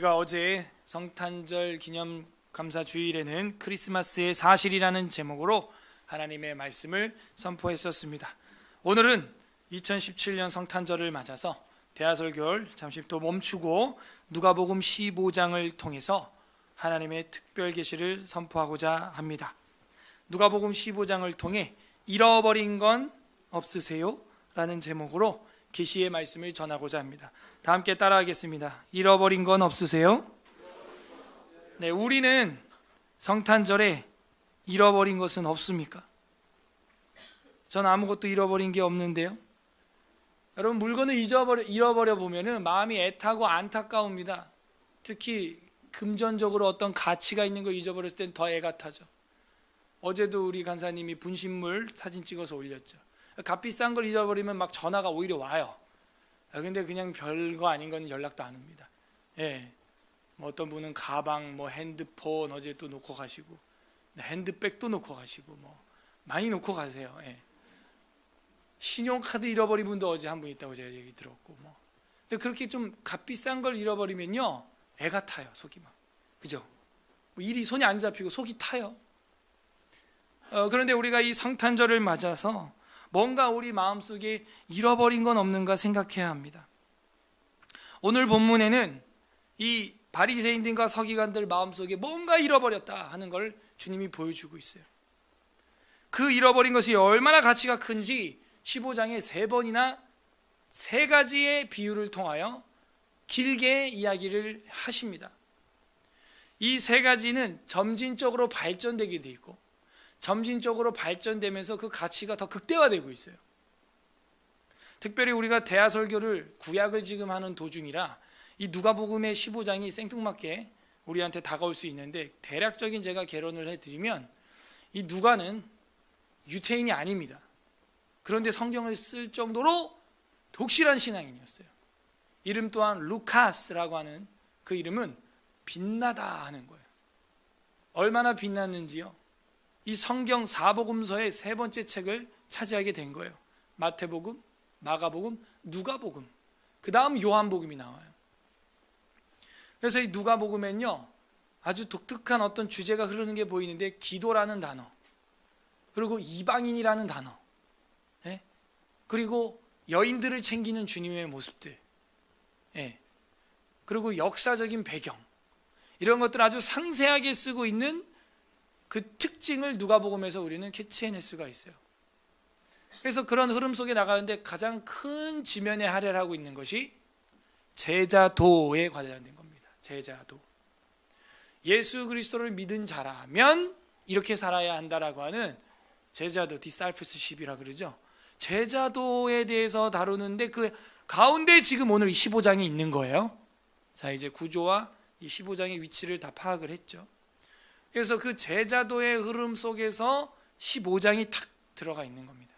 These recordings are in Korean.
우리가 어제 성탄절 기념 감사 주일에는 크리스마스의 사실이라는 제목으로 하나님의 말씀을 선포했었습니다. 오늘은 2017년 성탄절을 맞아서 대하설교를 잠시 또 멈추고 누가복음 15장을 통해서 하나님의 특별 계시를 선포하고자 합니다. 누가복음 15장을 통해 잃어버린 건 없으세요? 라는 제목으로 계시의 말씀을 전하고자 합니다. 다 함께 따라하겠습니다. 잃어버린 건 없으세요? 네, 우리는 성탄절에 잃어버린 것은 없습니까? 전 아무것도 잃어버린 게 없는데요. 여러분, 물건을 잃어버려 보면은 마음이 애타고 안타까웁니다. 특히 금전적으로 어떤 가치가 있는 걸 잊어버렸을 땐 더 애가 타죠. 어제도 우리 간사님이 분신물 사진 찍어서 올렸죠. 값비싼 걸 잊어버리면 막 전화가 오히려 와요. 근데 그냥 별거 아닌 건 연락도 안 옵니다. 예. 뭐 어떤 분은 가방, 뭐 핸드폰 어제 또 놓고 가시고, 핸드백도 놓고 가시고, 뭐 많이 놓고 가세요. 예. 신용카드 잃어버린 분도 어제 한 분 있다고 제가 얘기 들었고, 뭐. 근데 그렇게 좀 값비싼 걸 잃어버리면요, 애가 타요, 속이 막. 그죠? 뭐 일이 손이 안 잡히고 속이 타요. 그런데 우리가 이 성탄절을 맞아서 뭔가 우리 마음속에 잃어버린 건 없는가 생각해야 합니다. 오늘 본문에는 이 바리새인들과 서기관들 마음속에 뭔가 잃어버렸다 하는 걸 주님이 보여주고 있어요. 그 잃어버린 것이 얼마나 가치가 큰지 15장에 3번이나 3가지의 비유를 통하여 길게 이야기를 하십니다. 이 3가지는 점진적으로 발전되게 돼 있고 점진적으로 발전되면서 그 가치가 더 극대화되고 있어요. 특별히 우리가 대하설교를 구약을 지금 하는 도중이라 이 누가복음의 15장이 생뚱맞게 우리한테 다가올 수 있는데, 대략적인 제가 개론을 해드리면 이 누가는 유태인이 아닙니다. 그런데 성경을 쓸 정도로 독실한 신앙인이었어요. 이름 또한 루카스라고 하는 그 이름은 빛나다 하는 거예요. 얼마나 빛났는지요. 이 성경 4복음서의 3번째 책을 차지하게 된 거예요. 마태복음, 마가복음, 누가복음, 그 다음 요한복음이 나와요. 그래서 이 누가복음엔요, 아주 독특한 어떤 주제가 흐르는 게 보이는데, 기도라는 단어, 그리고 이방인이라는 단어, 그리고 여인들을 챙기는 주님의 모습들, 그리고 역사적인 배경, 이런 것들을 아주 상세하게 쓰고 있는 그 특징을 누가복음에서 우리는 캐치해낼 수가 있어요. 그래서 그런 흐름 속에 나가는데 가장 큰 지면에 할애를 하고 있는 것이 제자도에 관련된 겁니다. 제자도. 예수 그리스도를 믿은 자라면 이렇게 살아야 한다라고 하는 제자도, 디사이플스십이라 그러죠. 제자도에 대해서 다루는데 그 가운데 지금 오늘 이 15장이 있는 거예요. 자, 이제 구조와 이 15장의 위치를 다 파악을 했죠. 그래서 그 제자도의 흐름 속에서 15장이 탁 들어가 있는 겁니다.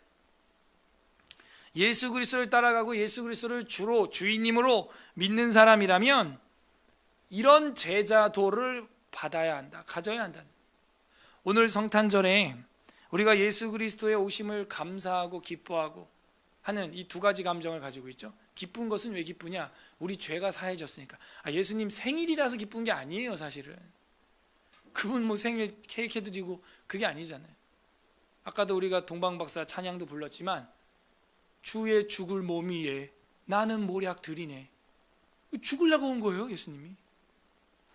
예수 그리스도를 따라가고 예수 그리스도를 주로 주인님으로 믿는 사람이라면 이런 제자도를 받아야 한다, 가져야 한다. 오늘 성탄절에 우리가 예수 그리스도의 오심을 감사하고 기뻐하고 하는 이 2가지 감정을 가지고 있죠. 기쁜 것은 왜 기쁘냐? 우리 죄가 사해졌으니까. 예수님 생일이라서 기쁜 게 아니에요, 사실은. 그분 뭐 생일 케이크 해드리고 그게 아니잖아요. 아까도 우리가 동방박사 찬양도 불렀지만, 주의 죽을 몸 위에 나는 모략 드리네. 죽으려고 온 거예요, 예수님이.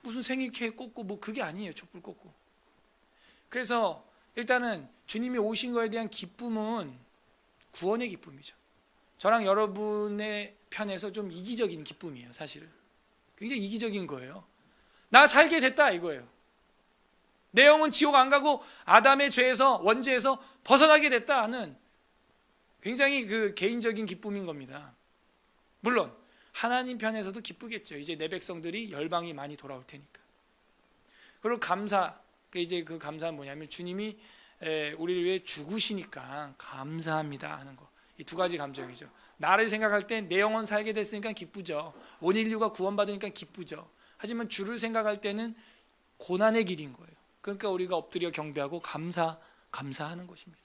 무슨 생일 케이크 꽂고 뭐 그게 아니에요, 촛불 꽂고. 그래서 일단은 주님이 오신 거에 대한 기쁨은 구원의 기쁨이죠. 저랑 여러분의 편에서 좀 이기적인 기쁨이에요, 사실은. 굉장히 이기적인 거예요. 나 살게 됐다 이거예요. 내 영은 지옥 안 가고 아담의 죄에서, 원죄에서 벗어나게 됐다 하는 굉장히 그 개인적인 기쁨인 겁니다. 물론 하나님 편에서도 기쁘겠죠. 이제 내 백성들이 열방이 많이 돌아올 테니까. 그리고 감사, 이제 그 감사는 뭐냐면 주님이 우리를 위해 죽으시니까 감사합니다 하는 거. 이 2가지 감정이죠. 나를 생각할 땐 내 영혼 살게 됐으니까 기쁘죠. 온 인류가 구원받으니까 기쁘죠. 하지만 주를 생각할 때는 고난의 길인 거예요. 그러니까 우리가 엎드려 경배하고 감사하는 것입니다.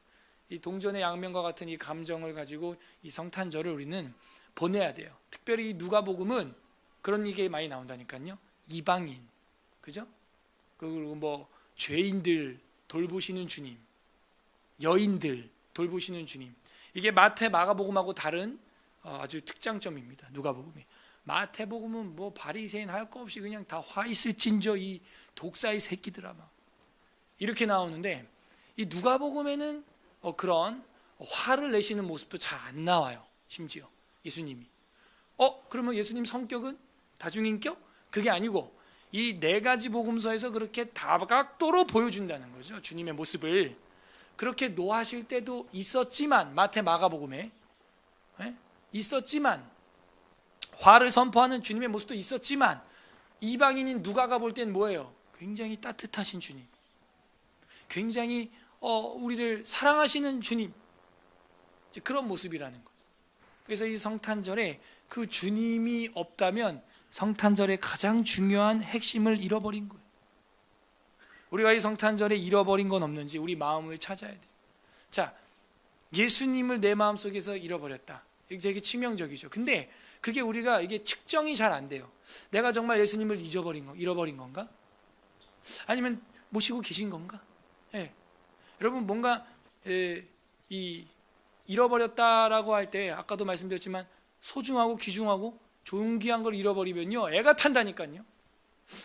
이 동전의 양면과 같은 이 감정을 가지고 이 성탄절을 우리는 보내야 돼요. 특별히 누가복음은 그런 얘기 많이 나온다니까요. 이방인, 그죠? 그리고 뭐 죄인들 돌보시는 주님, 여인들 돌보시는 주님. 이게 마태, 마가복음하고 다른 아주 특장점입니다. 누가복음이. 마태복음은 뭐 바리새인 할 거 없이 그냥 다 화 있을 진저 이 독사의 새끼들아 막 이렇게 나오는데, 이 누가복음에는 그런 화를 내시는 모습도 잘 안 나와요. 심지어 예수님이 그러면 예수님 성격은 다중인격? 그게 아니고 이 네 가지 복음서에서 그렇게 다각도로 보여준다는 거죠. 주님의 모습을 그렇게 노하실 때도 있었지만, 마태, 마가복음에 있었지만, 화를 선포하는 주님의 모습도 있었지만, 이방인인 누가가 볼 땐 뭐예요? 굉장히 따뜻하신 주님, 굉장히 우리를 사랑하시는 주님, 그런 모습이라는 거죠. 그래서 이 성탄절에 그 주님이 없다면 성탄절의 가장 중요한 핵심을 잃어버린 거예요. 우리가 이 성탄절에 잃어버린 건 없는지 우리 마음을 찾아야 돼요. 자, 예수님을 내 마음속에서 잃어버렸다. 이게 되게 치명적이죠. 근데 그게 우리가 이게 측정이 잘 안 돼요. 내가 정말 예수님을 잃어버린 건가? 아니면 모시고 계신 건가? 여러분, 뭔가 이 잃어버렸다라고 할 때 아까도 말씀드렸지만 소중하고 귀중하고 존귀한 걸 잃어버리면요 애가 탄다니까요.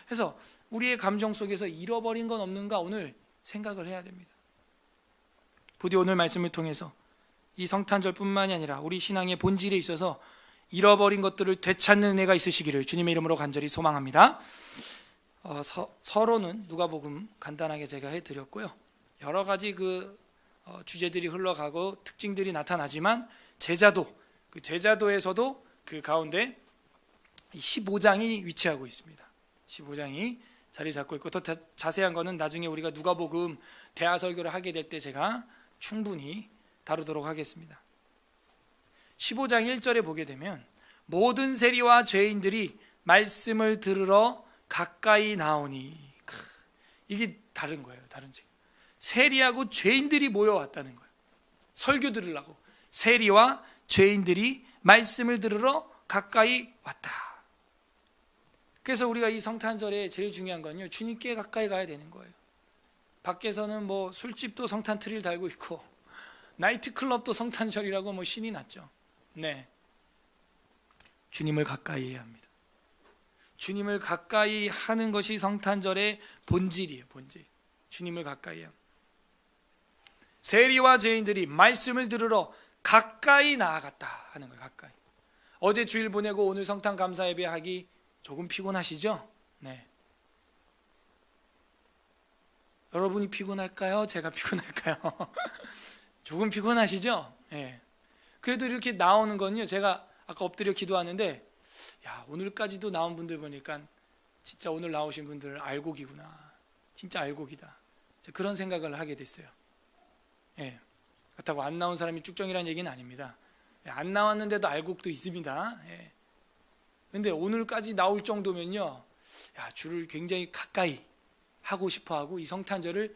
그래서 우리의 감정 속에서 잃어버린 건 없는가 오늘 생각을 해야 됩니다. 부디 오늘 말씀을 통해서 이 성탄절뿐만이 아니라 우리 신앙의 본질에 있어서 잃어버린 것들을 되찾는 은혜가 있으시기를 주님의 이름으로 간절히 소망합니다. 서론은 누가복음 간단하게 제가 해드렸고요. 여러 가지 주제들이 흘러가고 특징들이 나타나지만 그 제자도에서도 그 가운데 15장이 위치하고 있습니다. 15장이 자리 잡고 있고, 더 자세한 거는 나중에 우리가 누가복음 대화 설교를 하게 될 때 제가 충분히 다루도록 하겠습니다. 15장 1절에 보게 되면 모든 세리와 죄인들이 말씀을 들으러 가까이 나오니, 이게 다른 거예요. 다른 책. 세리하고 죄인들이 모여왔다는 거예요. 설교 들으려고 세리와 죄인들이 말씀을 들으러 가까이 왔다. 그래서 우리가 이 성탄절에 제일 중요한 건요, 주님께 가까이 가야 되는 거예요. 밖에서는 뭐 술집도 성탄 트리를 달고 있고 나이트클럽도 성탄절이라고 뭐 신이 났죠. 네, 주님을 가까이 해야 합니다. 주님을 가까이 하는 것이 성탄절의 본질이에요. 본질. 주님을 가까이 해야 합니다. 세리와 죄인들이 말씀을 들으러 가까이 나아갔다 하는 거예요. 가까이. 어제 주일 보내고 오늘 성탄 감사 예배 하기 조금 피곤하시죠? 네. 여러분이 피곤할까요? 제가 피곤할까요? 조금 피곤하시죠? 네. 그래도 이렇게 나오는 건요, 제가 아까 엎드려 기도하는데, 야, 오늘까지도 나온 분들 보니까 진짜 오늘 나오신 분들 알곡이구나. 진짜 알곡이다. 그런 생각을 하게 됐어요. 예. 그렇다고 안 나온 사람이 쭉정이라는 얘기는 아닙니다. 안 나왔는데도 알곡도 있습니다. 예. 근데 오늘까지 나올 정도면요, 야, 주를 굉장히 가까이 하고 싶어하고 이 성탄절을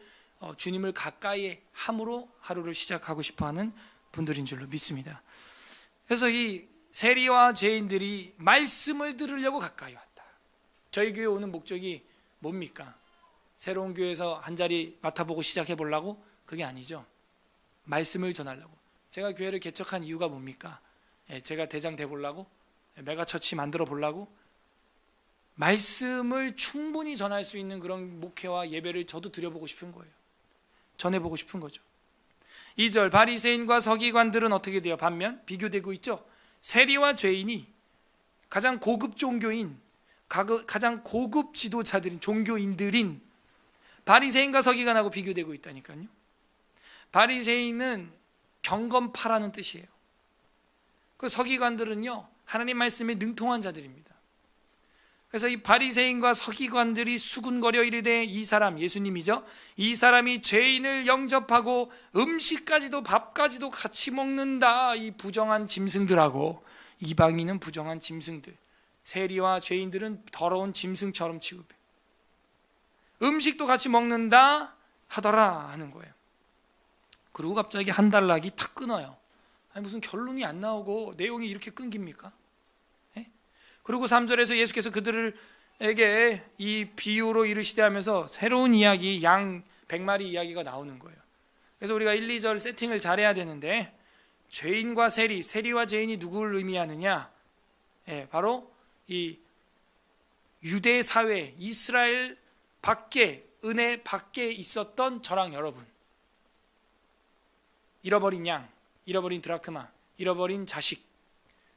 주님을 가까이 함으로 하루를 시작하고 싶어하는 분들인 줄로 믿습니다. 그래서 이 세리와 죄인들이 말씀을 들으려고 가까이 왔다. 저희 교회 오는 목적이 뭡니까? 새로운 교회에서 한 자리 맡아보고 시작해 보려고? 그게 아니죠. 말씀을 전하려고. 제가 교회를 개척한 이유가 뭡니까? 제가 대장 돼 보려고? 메가처치 만들어 보려고? 말씀을 충분히 전할 수 있는 그런 목회와 예배를 저도 드려보고 싶은 거예요. 전해보고 싶은 거죠. 2절, 바리새인과 서기관들은 어떻게 돼요? 반면 비교되고 있죠. 세리와 죄인이 가장 고급 종교인, 가장 고급 지도자들인 종교인들인 바리새인과 서기관하고 비교되고 있다니까요. 바리새인은 경건파라는 뜻이에요. 그 서기관들은요, 하나님 말씀에 능통한 자들입니다. 그래서 이 바리새인과 서기관들이 수군거려 이르되 이 사람, 예수님이죠, 이 사람이 죄인을 영접하고 음식까지도 밥까지도 같이 먹는다. 이 부정한 짐승들하고, 이방인은 부정한 짐승들, 세리와 죄인들은 더러운 짐승처럼 취급해. 음식도 같이 먹는다 하더라 하는 거예요. 그리고 갑자기 한 단락이 탁 끊어요. 아니, 무슨 결론이 안 나오고 내용이 이렇게 끊깁니까? 예? 그리고 3절에서 예수께서 그들을 에게 이 비유로 이르시되 하면서 새로운 이야기, 양 100마리 이야기가 나오는 거예요. 그래서 우리가 1, 2절 세팅을 잘해야 되는데, 죄인과 세리, 세리와 죄인이 누구를 의미하느냐? 바로 이 유대 사회, 이스라엘 밖에, 은혜 밖에 있었던 저랑 여러분, 잃어버린 양, 잃어버린 드라크마, 잃어버린 자식,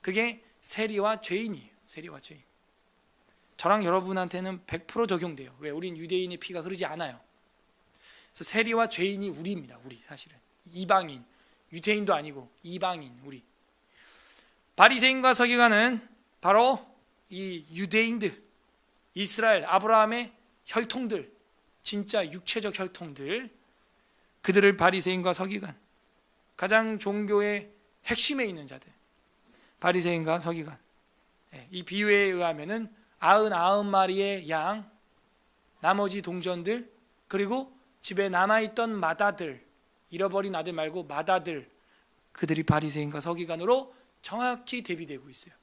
그게 세리와 죄인이에요. 세리와 죄인. 저랑 여러분한테는 100% 적용돼요. 왜? 우린 유대인의 피가 흐르지 않아요. 그래서 세리와 죄인이 우리입니다. 우리 사실은 이방인, 유대인도 아니고 이방인, 우리. 바리새인과 서기관은 바로 이 유대인들, 이스라엘 아브라함의 혈통들, 진짜 육체적 혈통들, 그들을 바리새인과 서기관, 가장 종교의 핵심에 있는 자들, 바리새인과 서기관. 이 비유에 의하면은 99마리의 양, 나머지 동전들, 그리고 집에 남아있던 마다들, 잃어버린 아들 말고 마다들, 그들이 바리새인과 서기관으로 정확히 대비되고 있어요.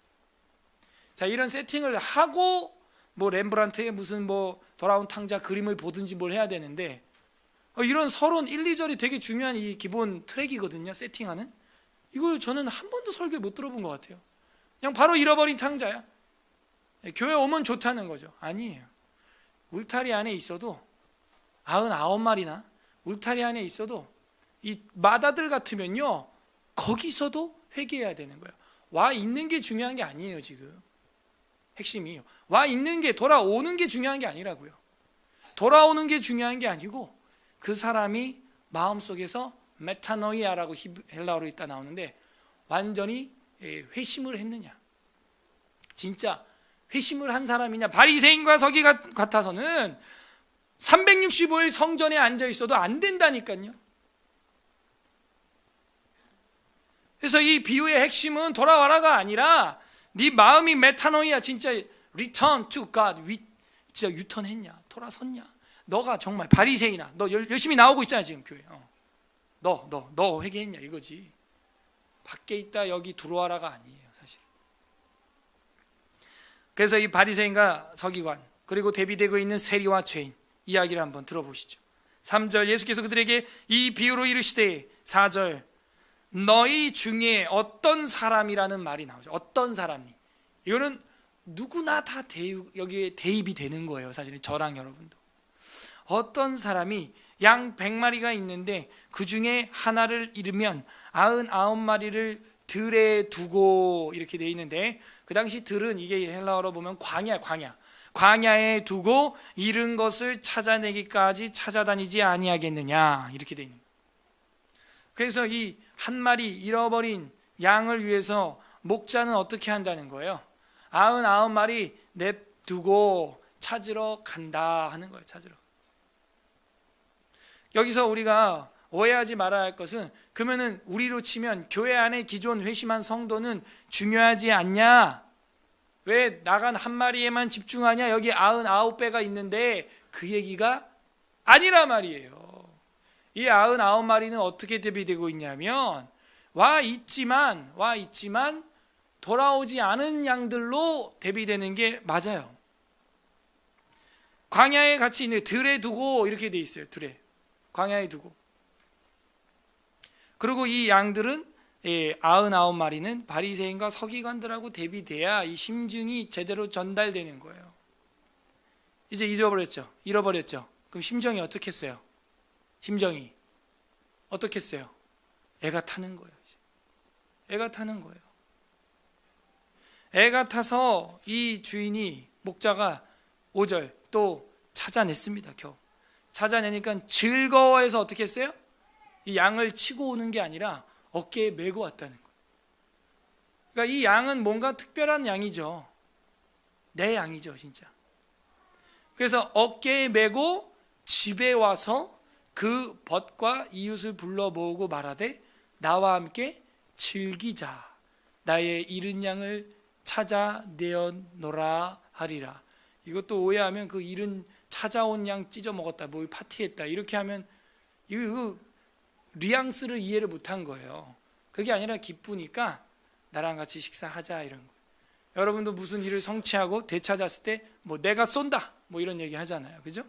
자, 이런 세팅을 하고 뭐 렘브란트의 무슨 뭐 돌아온 탕자 그림을 보든지 뭘 해야 되는데, 이런 서론 1, 2절이 되게 중요한 이 기본 트랙이거든요. 세팅하는. 이걸 저는 한 번도 설교 못 들어본 것 같아요. 그냥 바로 잃어버린 탕자야. 교회 오면 좋다는 거죠. 아니에요. 울타리 안에 있어도 99마리나 울타리 안에 있어도 이 마다들 같으면요, 거기서도 회개해야 되는 거예요. 와 있는 게 중요한 게 아니에요. 지금 핵심이 와 있는 게, 돌아오는 게 중요한 게 아니라고요. 돌아오는 게 중요한 게 아니고 그 사람이 마음속에서 메타노이아라고 헬라어로 있다 나오는데, 완전히 회심을 했느냐, 진짜 회심을 한 사람이냐. 바리새인과 서기관 같아서는 365일 성전에 앉아 있어도 안 된다니까요. 그래서 이 비유의 핵심은 돌아와라가 아니라 네 마음이 메타노이아, 진짜 return to God, 진짜 유턴했냐, 돌아섰냐. 너가 정말 바리새인아, 너 열심히 나오고 있잖아 지금 교회. 너 회개했냐 이거지. 밖에 있다 여기 들어와라가 아니에요 사실. 그래서 이 바리새인과 서기관, 그리고 대비되고 있는 세리와 죄인 이야기를 한번 들어보시죠. 3절, 예수께서 그들에게 이 비유로 이르시되, 4절, 너희 중에 어떤 사람이라는 말이 나오죠. 어떤 사람이. 이거는 누구나 다 여기에 대입이 되는 거예요. 사실은 저랑 여러분도. 어떤 사람이 양 100마리가 있는데 그 중에 하나를 잃으면 99마리를 들에 두고, 이렇게 돼 있는데, 그 당시 들은 이게 헬라어로 보면 광야에 두고 잃은 것을 찾아내기까지 찾아다니지 아니하겠느냐, 이렇게 돼 있는 거예요. 그래서 이 한 마리 잃어버린 양을 위해서 목자는 어떻게 한다는 거예요? 99마리 냅두고 찾으러 간다 하는 거예요. 찾으러. 여기서 우리가 오해하지 말아야 할 것은, 그러면은 우리로 치면 교회 안에 기존 회심한 성도는 중요하지 않냐? 왜 나간 한 마리에만 집중하냐? 여기 99배가 있는데, 그 얘기가 아니라 말이에요. 이 99마리는 어떻게 대비되고 있냐면, 와 있지만 돌아오지 않은 양들로 대비되는 게 맞아요. 광야에 같이 있는 들에 두고 이렇게 돼 있어요. 들에, 광야에 두고. 그리고 이 양들은 99마리는 바리새인과 서기관들하고 대비돼야 이 심증이 제대로 전달되는 거예요. 이제 잃어버렸죠. 그럼 심정이 어떻겠어요? 심정이 어떻겠어요? 애가 타는 거예요. 애가 타는 거예요. 애가 타서 이 주인이, 목자가 5절 또 찾아냈습니다. 겨우 찾아내니까 즐거워해서 어떻게 했어요? 이 양을 치고 오는 게 아니라 어깨에 메고 왔다는 거예요. 그러니까 이 양은 뭔가 특별한 양이죠. 내 양이죠, 진짜. 그래서 어깨에 메고 집에 와서 그 벗과 이웃을 불러 모으고 말하되, 나와 함께 즐기자. 나의 잃은 양을 찾아내어노라 하리라. 이것도 오해하면 그 잃은 찾아온 양 찢어 먹었다, 뭐 파티했다, 이렇게 하면 이거 뉘앙스를 이해를 못한 거예요. 그게 아니라 기쁘니까 나랑 같이 식사하자, 이런 거. 여러분도 무슨 일을 성취하고 되찾았을 때 뭐 내가 쏜다 뭐 이런 얘기 하잖아요. 그죠?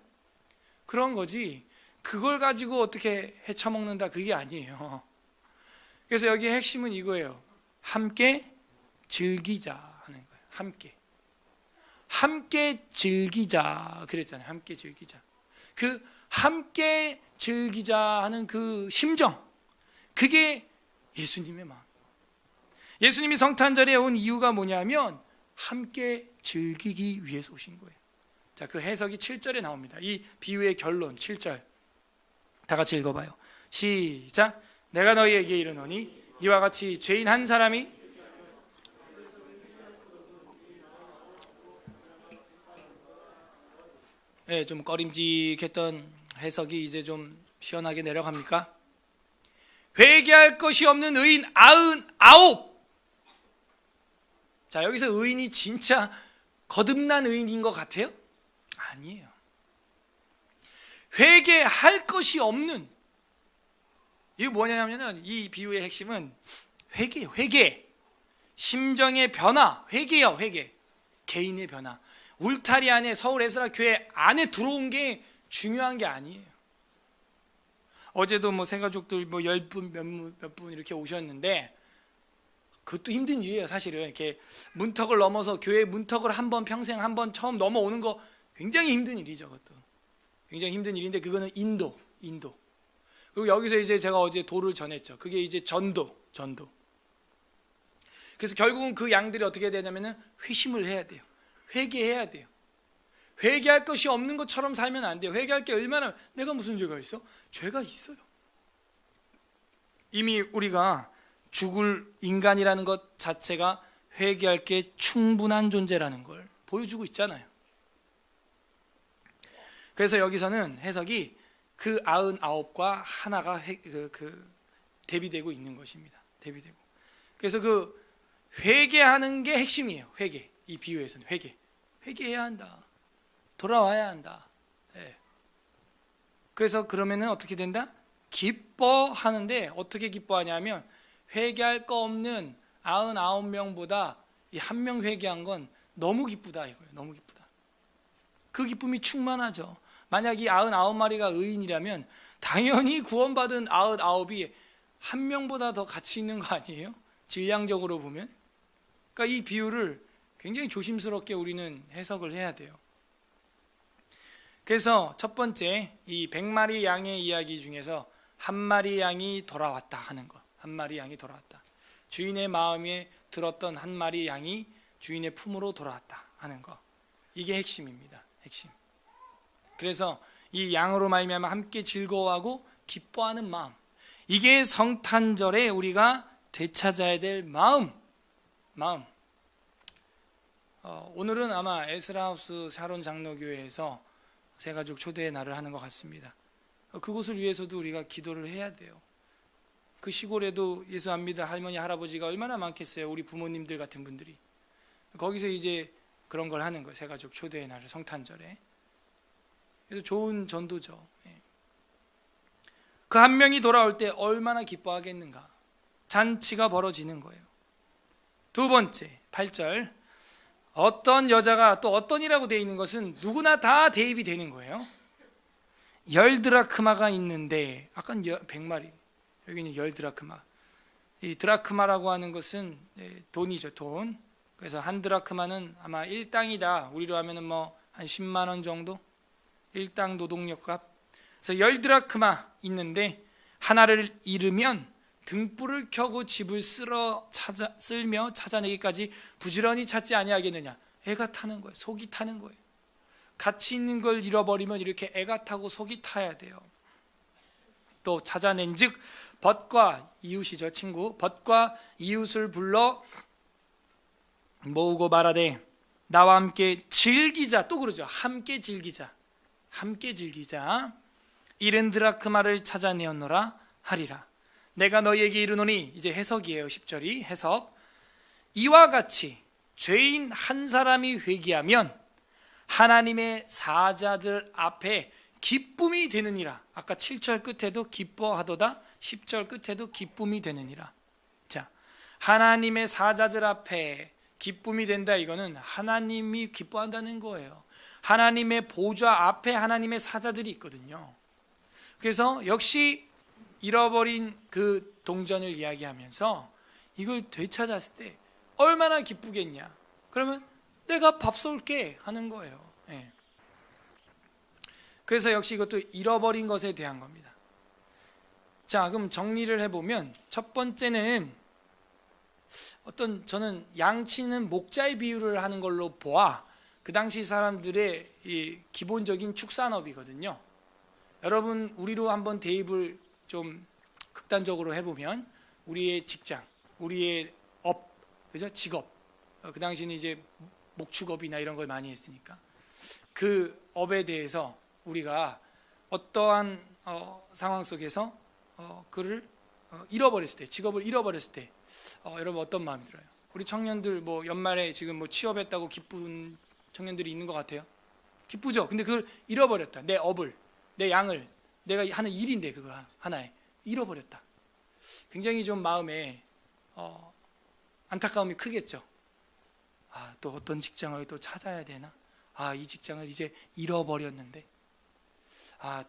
그런 거지 그걸 가지고 어떻게 헤쳐먹는다 그게 아니에요. 그래서 여기의 핵심은 이거예요. 함께 즐기자 하는 거예요. 함께 즐기자 그랬잖아요. 함께 즐기자. 그 함께 즐기자 하는 그 심정, 그게 예수님의 마음. 예수님이 성탄절에 온 이유가 뭐냐면 함께 즐기기 위해서 오신 거예요. 자, 그 해석이 7절에 나옵니다. 이 비유의 결론 7절 다 같이 읽어봐요. 시작. 내가 너희에게 이르노니 이와 같이 죄인 한 사람이 좀 꺼림직했던 해석이 이제 좀 시원하게 내려갑니까? 회개할 것이 없는 의인 99. 자, 여기서 의인이 진짜 거듭난 의인인 것 같아요? 아니에요. 회개할 것이 없는, 이게 뭐냐면은 이 비유의 핵심은 회개, 심정의 변화, 회개요, 회개. 개인의 변화. 울타리 안에 서울 에스라 교회 안에 들어온 게 중요한 게 아니에요. 어제도 뭐 새가족들 뭐 10분 몇 분 이렇게 오셨는데 그것도 힘든 일이에요. 사실은 이렇게 문턱을 넘어서 교회 문턱을 평생 한 번 처음 넘어오는 거 굉장히 힘든 일이죠. 그것도 굉장히 힘든 일인데 그거는 인도. 그리고 여기서 이제 제가 어제 도를 전했죠. 그게 이제 전도. 그래서 결국은 그 양들이 어떻게 되냐면은 회심을 해야 돼요. 회개해야 돼요. 회개할 것이 없는 것처럼 살면 안 돼요. 회개할 게 얼마나, 내가 무슨 죄가 있어? 죄가 있어요. 이미 우리가 죽을 인간이라는 것 자체가 회개할 게 충분한 존재라는 걸 보여주고 있잖아요. 그래서 여기서는 해석이 그 99과 하나가 대비되고 있는 것입니다. 대비되고. 그래서 그 회개하는 게 핵심이에요. 회개. 이 비유에서는 회개해야 한다. 돌아와야 한다. 네. 그래서 그러면은 어떻게 된다? 기뻐하는데 어떻게 기뻐하냐면 회개할 거 없는 99명보다 이 한 명 회개한 건 너무 기쁘다 이거예요. 너무 기쁘다. 그 기쁨이 충만하죠. 만약 이 99마리가 의인이라면 당연히 구원받은 99이 한 명보다 더 가치 있는 거 아니에요? 질량적으로 보면. 그러니까 이 비유를 굉장히 조심스럽게 우리는 해석을 해야 돼요. 그래서 첫 번째 이 100마리 양의 이야기 중에서 한 마리 양이 돌아왔다 하는 것. 한 마리 양이 돌아왔다. 주인의 마음에 들었던 한 마리 양이 주인의 품으로 돌아왔다 하는 것. 이게 핵심입니다. 핵심. 그래서 이 양으로 말미암아 함께 즐거워하고 기뻐하는 마음. 이게 성탄절에 우리가 되찾아야 될 마음. 오늘은 아마 에스라하우스 샤론 장로교회에서 새가족 초대의 날을 하는 것 같습니다. 그곳을 위해서도 우리가 기도를 해야 돼요. 그 시골에도 예수 안 믿는 할머니 할아버지가 얼마나 많겠어요. 우리 부모님들 같은 분들이. 거기서 이제 그런 걸 하는 거예요. 새가족 초대의 날을 성탄절에. 그래서 좋은 전도죠. 그 한 명이 돌아올 때 얼마나 기뻐하겠는가. 잔치가 벌어지는 거예요. 두 번째 8절 어떤 여자가 또 어떤이라고 되어 있는 것은 누구나 다 대입이 되는 거예요. 10드라크마가 있는데 아까 100마리 여기는 10드라크마. 이 드라크마라고 하는 것은 돈이죠. 돈. 그래서 한 드라크마는 아마 1당이다. 우리로 하면은 뭐 한 10만 원 정도? 1당 노동력값. 그래서 10드라크마 있는데 하나를 잃으면 등불을 켜고 집을 쓸며 찾아내기까지 부지런히 찾지 아니하겠느냐. 애가 타는 거예요. 속이 타는 거예요. 가치 있는 걸 잃어버리면 이렇게 애가 타고 속이 타야 돼요. 또 찾아낸 즉 벗과 이웃이죠. 친구. 벗과 이웃을 불러 모으고 말하되 나와 함께 즐기자. 또 그러죠. 함께 즐기자. 70드라크마를 찾아내었노라 하리라. 내가 너희에게 이르노니. 이제 해석이에요. 10절이 해석. 이와 같이 죄인 한 사람이 회개하면 하나님의 사자들 앞에 기쁨이 되느니라. 아까 7절 끝에도 기뻐하도다. 10절 끝에도 기쁨이 되느니라. 자, 하나님의 사자들 앞에 기쁨이 된다, 이거는 하나님이 기뻐한다는 거예요. 하나님의 보좌 앞에 하나님의 사자들이 있거든요. 그래서 역시 잃어버린 그 동전을 이야기하면서 이걸 되찾았을 때 얼마나 기쁘겠냐. 그러면 내가 밥 쏠게 하는 거예요. 예. 그래서 역시 이것도 잃어버린 것에 대한 겁니다. 자, 그럼 정리를 해보면 첫 번째는 저는 양치는 목자의 비유를 하는 걸로 보아 그 당시 사람들의 이 기본적인 축산업이거든요. 여러분, 우리로 한번 대입을 좀 극단적으로 해보면 우리의 직장, 우리의 업, 그죠? 직업. 그 당시는 이제 목축업이나 이런 걸 많이 했으니까 그 업에 대해서 우리가 어떠한 상황 속에서 그를 잃어버렸을 때, 직업을 잃어버렸을 때 여러분 어떤 마음이 들어요? 우리 청년들 뭐 연말에 지금 뭐 취업했다고 기쁜 청년들이 있는 것 같아요. 기쁘죠? 근데 그걸 잃어버렸다. 내 업을, 내 양을, 내가 하는 일인데 그걸 하나에 잃어버렸다. 굉장히 좀 마음에 안타까움이 크겠죠. 또 어떤 직장을 또 찾아야 되나? 이 직장을 이제 잃어버렸는데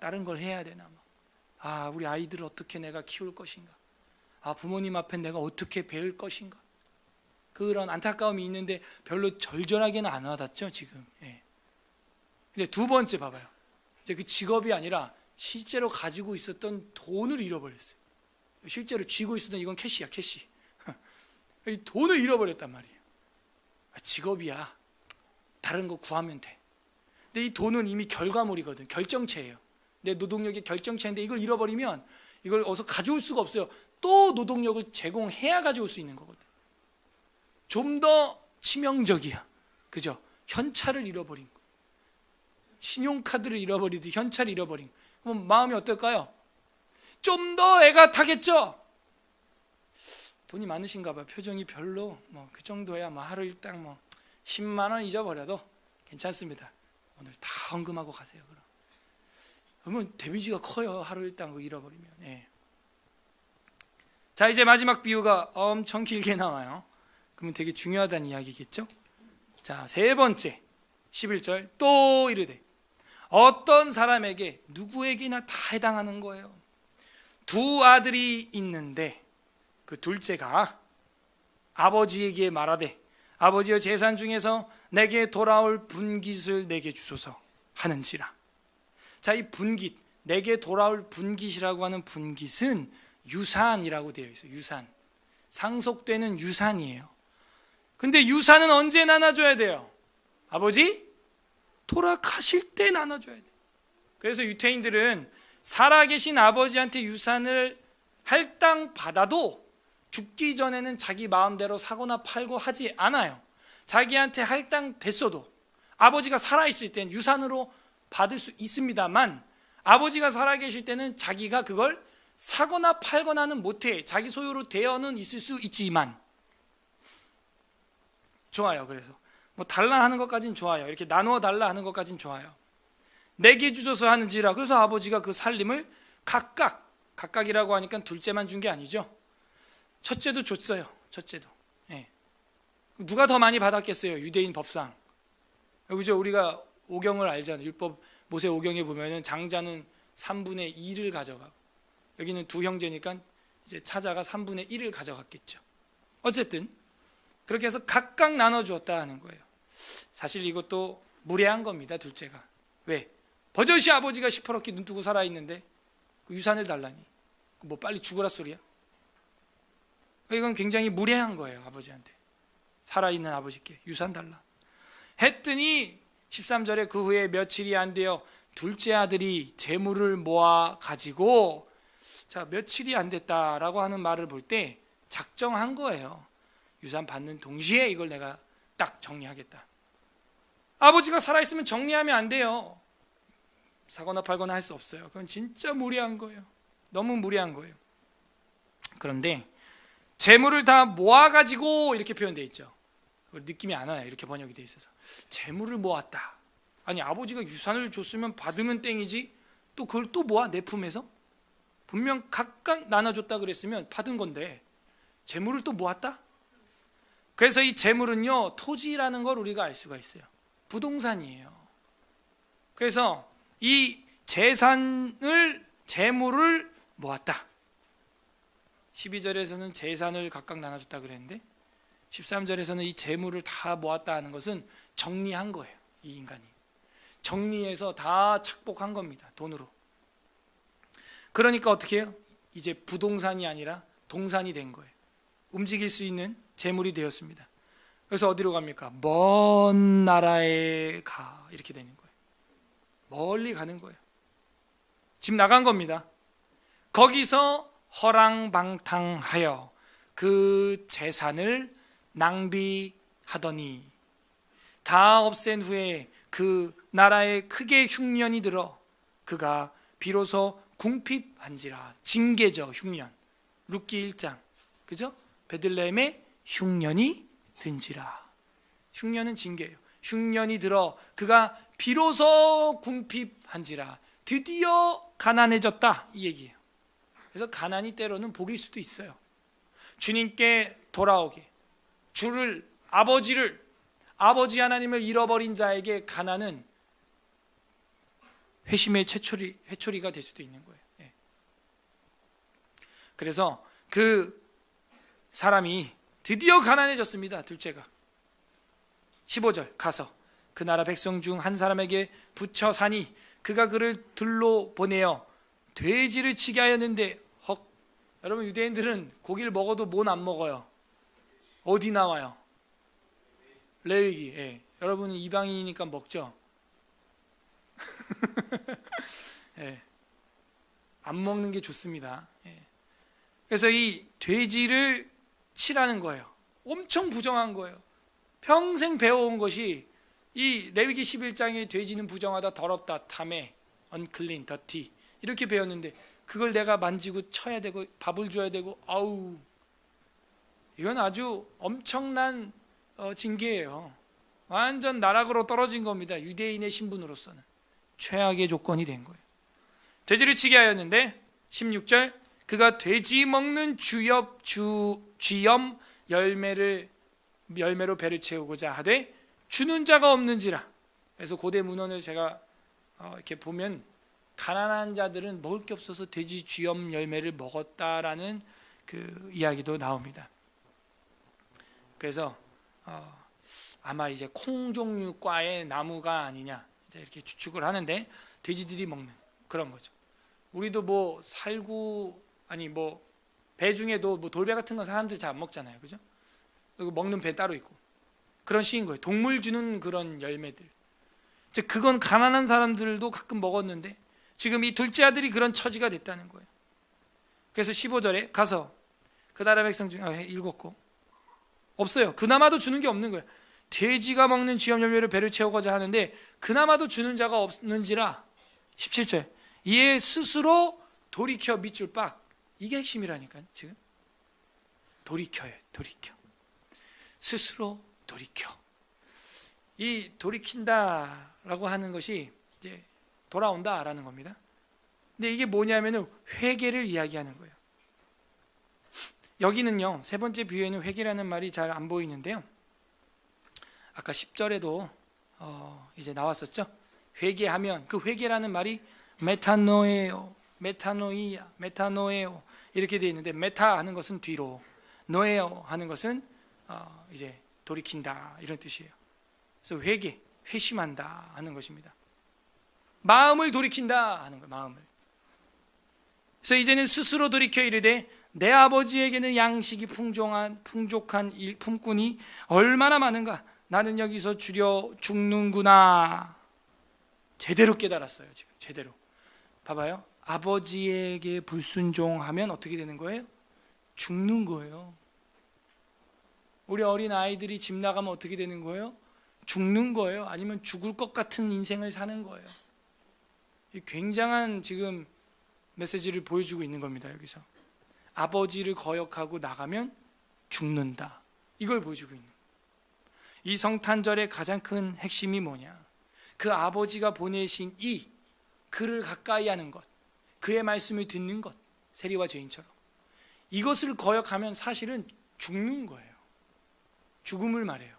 다른 걸 해야 되나? 우리 아이들을 어떻게 내가 키울 것인가? 부모님 앞에 내가 어떻게 배울 것인가? 그런 안타까움이 있는데 별로 절절하게는 안 와닿죠 지금. 예. 근데 두 번째 봐봐요. 이제 그 직업이 아니라 실제로 가지고 있었던 돈을 잃어버렸어요. 실제로 쥐고 있었던 이건 캐시야, 캐시. 이 돈을 잃어버렸단 말이에요. 직업이야. 다른 거 구하면 돼. 근데 이 돈은 이미 결과물이거든. 결정체예요. 내 노동력의 결정체인데 이걸 잃어버리면 이걸 어디서 가져올 수가 없어요. 또 노동력을 제공해야 가져올 수 있는 거거든. 좀 더 치명적이야. 그죠? 현찰을 잃어버린 거. 신용카드를 잃어버리듯 현찰을 잃어버린 거. 그럼 마음이 어떨까요? 좀 더 애가 타겠죠? 돈이 많으신가 봐요. 표정이 별로 그 정도야 하루 일당 10만 원 잊어버려도 괜찮습니다. 오늘 다 헌금하고 가세요. 그러면 데미지가 커요. 하루 일당 그거 잃어버리면. 예. 자, 이제 마지막 비유가 엄청 길게 나와요. 그러면 되게 중요하다는 이야기겠죠? 자, 세 번째 11절 또 이르되 어떤 사람에게 누구에게나 다 해당하는 거예요. 두 아들이 있는데 그 둘째가 아버지에게 말하되 아버지여 재산 중에서 내게 돌아올 분깃을 내게 주소서 하는지라. 자, 이 분깃, 내게 돌아올 분깃이라고 하는 분깃은 유산이라고 되어 있어요. 유산, 상속되는 유산이에요. 근데 유산은 언제 나눠줘야 돼요? 아버지 돌아가실 때 나눠줘야 돼요. 그래서 유태인들은 살아계신 아버지한테 유산을 할당 받아도 죽기 전에는 자기 마음대로 사거나 팔고 하지 않아요. 자기한테 할당됐어도 아버지가 살아있을 땐 유산으로 받을 수 있습니다만 아버지가 살아계실 때는 자기가 그걸 사거나 팔거나는 못해. 자기 소유로 되어는 있을 수 있지만 좋아요. 그래서 달라 하는 것까지는 좋아요. 이렇게 나누어 달라 하는 것까지는 좋아요. 내게 주소서 하는지라. 그래서 아버지가 그 살림을 각각이라고 하니까 둘째만 준 게 아니죠. 첫째도 줬어요. 첫째도. 예. 누가 더 많이 받았겠어요? 유대인 법상. 그죠? 우리가 오경을 알잖아요. 율법 모세 오경에 보면은 장자는 3분의 2를 가져가고 여기는 두 형제니까 이제 차자가 3분의 1을 가져갔겠죠. 어쨌든 그렇게 해서 각각 나눠주었다 하는 거예요. 사실 이것도 무례한 겁니다. 둘째가. 왜? 버젓이 아버지가 시퍼렇게 눈뜨고 살아있는데 그 유산을 달라니. 뭐 빨리 죽으라 소리야? 이건 굉장히 무례한 거예요. 아버지한테. 살아있는 아버지께 유산 달라 했더니 13절에 그 후에 며칠이 안 되어 둘째 아들이 재물을 모아 가지고, 자, 며칠이 안 됐다라고 하는 말을 볼 때 작정한 거예요. 유산 받는 동시에 이걸 내가 딱 정리하겠다. 아버지가 살아있으면 정리하면 안 돼요. 사거나 팔거나 할 수 없어요. 그건 진짜 무리한 거예요. 너무 무리한 거예요. 그런데 재물을 다 모아가지고 이렇게 표현되어 있죠. 느낌이 안 와요. 이렇게 번역이 되어 있어서. 재물을 모았다. 아니, 아버지가 유산을 줬으면 받으면 땡이지 또 그걸 또 모아? 내 품에서? 분명 각각 나눠줬다 그랬으면 받은 건데 재물을 또 모았다? 그래서 이 재물은요, 토지라는 걸 우리가 알 수가 있어요. 부동산이에요. 그래서 이 재물을 모았다. 12절에서는 재산을 각각 나눠줬다 그랬는데 13절에서는 이 재물을 다 모았다 하는 것은 정리한 거예요. 이 인간이 정리해서 다 착복한 겁니다. 돈으로. 그러니까 어떻게 해요? 이제 부동산이 아니라 동산이 된 거예요. 움직일 수 있는 재물이 되었습니다. 그래서 어디로 갑니까? 먼 나라에 가, 이렇게 되는 거예요. 멀리 가는 거예요. 집 나간 겁니다. 거기서 허랑방탕하여 그 재산을 낭비하더니 다 없앤 후에 그 나라에 크게 흉년이 들어 그가 비로소 궁핍한지라. 징계죠. 흉년. 룻기 1장, 그죠? 베들레헴에 흉년이 든지라. 흉년은 징계예요. 흉년이 들어 그가 비로소 궁핍한지라. 드디어 가난해졌다, 이 얘기예요. 그래서 가난이 때로는 복일 수도 있어요. 주님께 돌아오게, 아버지 하나님을 잃어버린 자에게 가난은 회심의 회초리가 될 수도 있는 거예요. 예. 그래서 그 사람이 드디어 가난해졌습니다. 둘째가 15절, 가서 그 나라 백성 중 한 사람에게 붙여 사니 그가 그를 들로 보내어 돼지를 치게 하였는데, 여러분, 유대인들은 고기를 먹어도 뭔 안 먹어요? 어디 나와요? 레위기. 예. 여러분은 이방인이니까 먹죠? 예. 안 먹는 게 좋습니다. 예. 그래서 이 돼지를 치라는 거예요. 엄청 부정한 거예요. 평생 배워온 것이 이 레위기 11장에 돼지는 부정하다, 더럽다, 탐해, unclean, dirty 이렇게 배웠는데 그걸 내가 만지고 쳐야 되고 밥을 줘야 되고, 아우, 이건 아주 엄청난 징계예요. 완전 나락으로 떨어진 겁니다. 유대인의 신분으로서는 최악의 조건이 된 거예요. 돼지를 치게 하였는데 16절, 그가 돼지 먹는 쥐염 열매로 배를 채우고자 하되 주는 자가 없는지라. 그래서 고대 문헌을 제가 이렇게 보면 가난한 자들은 먹을 게 없어서 돼지 쥐염 열매를 먹었다라는 그 이야기도 나옵니다. 그래서 아마 이제 콩 종류과의 나무가 아니냐, 이제 이렇게 추측을 하는데 돼지들이 먹는 그런 거죠. 우리도 뭐 살구, 아니 뭐 배 중에도 뭐 돌배 같은 건 사람들 잘 안 먹잖아요, 그죠? 그리고 먹는 배 따로 있고 그런 식인 거예요. 동물 주는 그런 열매들. 즉 그건 가난한 사람들도 가끔 먹었는데 지금 이 둘째 아들이 그런 처지가 됐다는 거예요. 그래서 15절에 가서 그 나라 백성 중에 읽었고 없어요. 그나마도 주는 게 없는 거예요. 돼지가 먹는 쥐염 열매로 배를 채우고자 하는데 그나마도 주는 자가 없는지라. 17절, 이에 스스로 돌이켜 밑줄 빡. 이게 핵심이라니까요. 지금 돌이켜. 스스로 돌이켜. 이 돌이킨다라고 하는 것이 이제 돌아온다라는 겁니다. 근데 이게 뭐냐면은 회개를 이야기하는 거예요. 여기는요, 세 번째 비유에는 회개라는 말이 잘 안 보이는데요. 아까 10절에도 이제 나왔었죠. 회개하면, 그 회개라는 말이 메타노에오 이렇게 되어 있는데, 메타 하는 것은 뒤로, 노에오 하는 것은 이제 돌이킨다, 이런 뜻이에요. 그래서 회심한다 하는 것입니다. 마음을 돌이킨다 하는 거예요. 마음을. 그래서 이제는 스스로 돌이켜 이르되 내 아버지에게는 양식이 풍족한 품꾼이 얼마나 많은가. 나는 여기서 죽는구나. 제대로 깨달았어요. 지금 제대로. 봐봐요. 아버지에게 불순종하면 어떻게 되는 거예요? 죽는 거예요. 우리 어린 아이들이 집 나가면 어떻게 되는 거예요? 죽는 거예요. 아니면 죽을 것 같은 인생을 사는 거예요. 굉장한 지금 메시지를 보여주고 있는 겁니다. 여기서 아버지를 거역하고 나가면 죽는다, 이걸 보여주고 있는 거예요. 이 성탄절의 가장 큰 핵심이 뭐냐, 그 아버지가 보내신 이 그를 가까이 하는 것, 그의 말씀을 듣는 것, 세리와 죄인처럼 이것을 거역하면 사실은 죽는 거예요. 죽음을 말해요.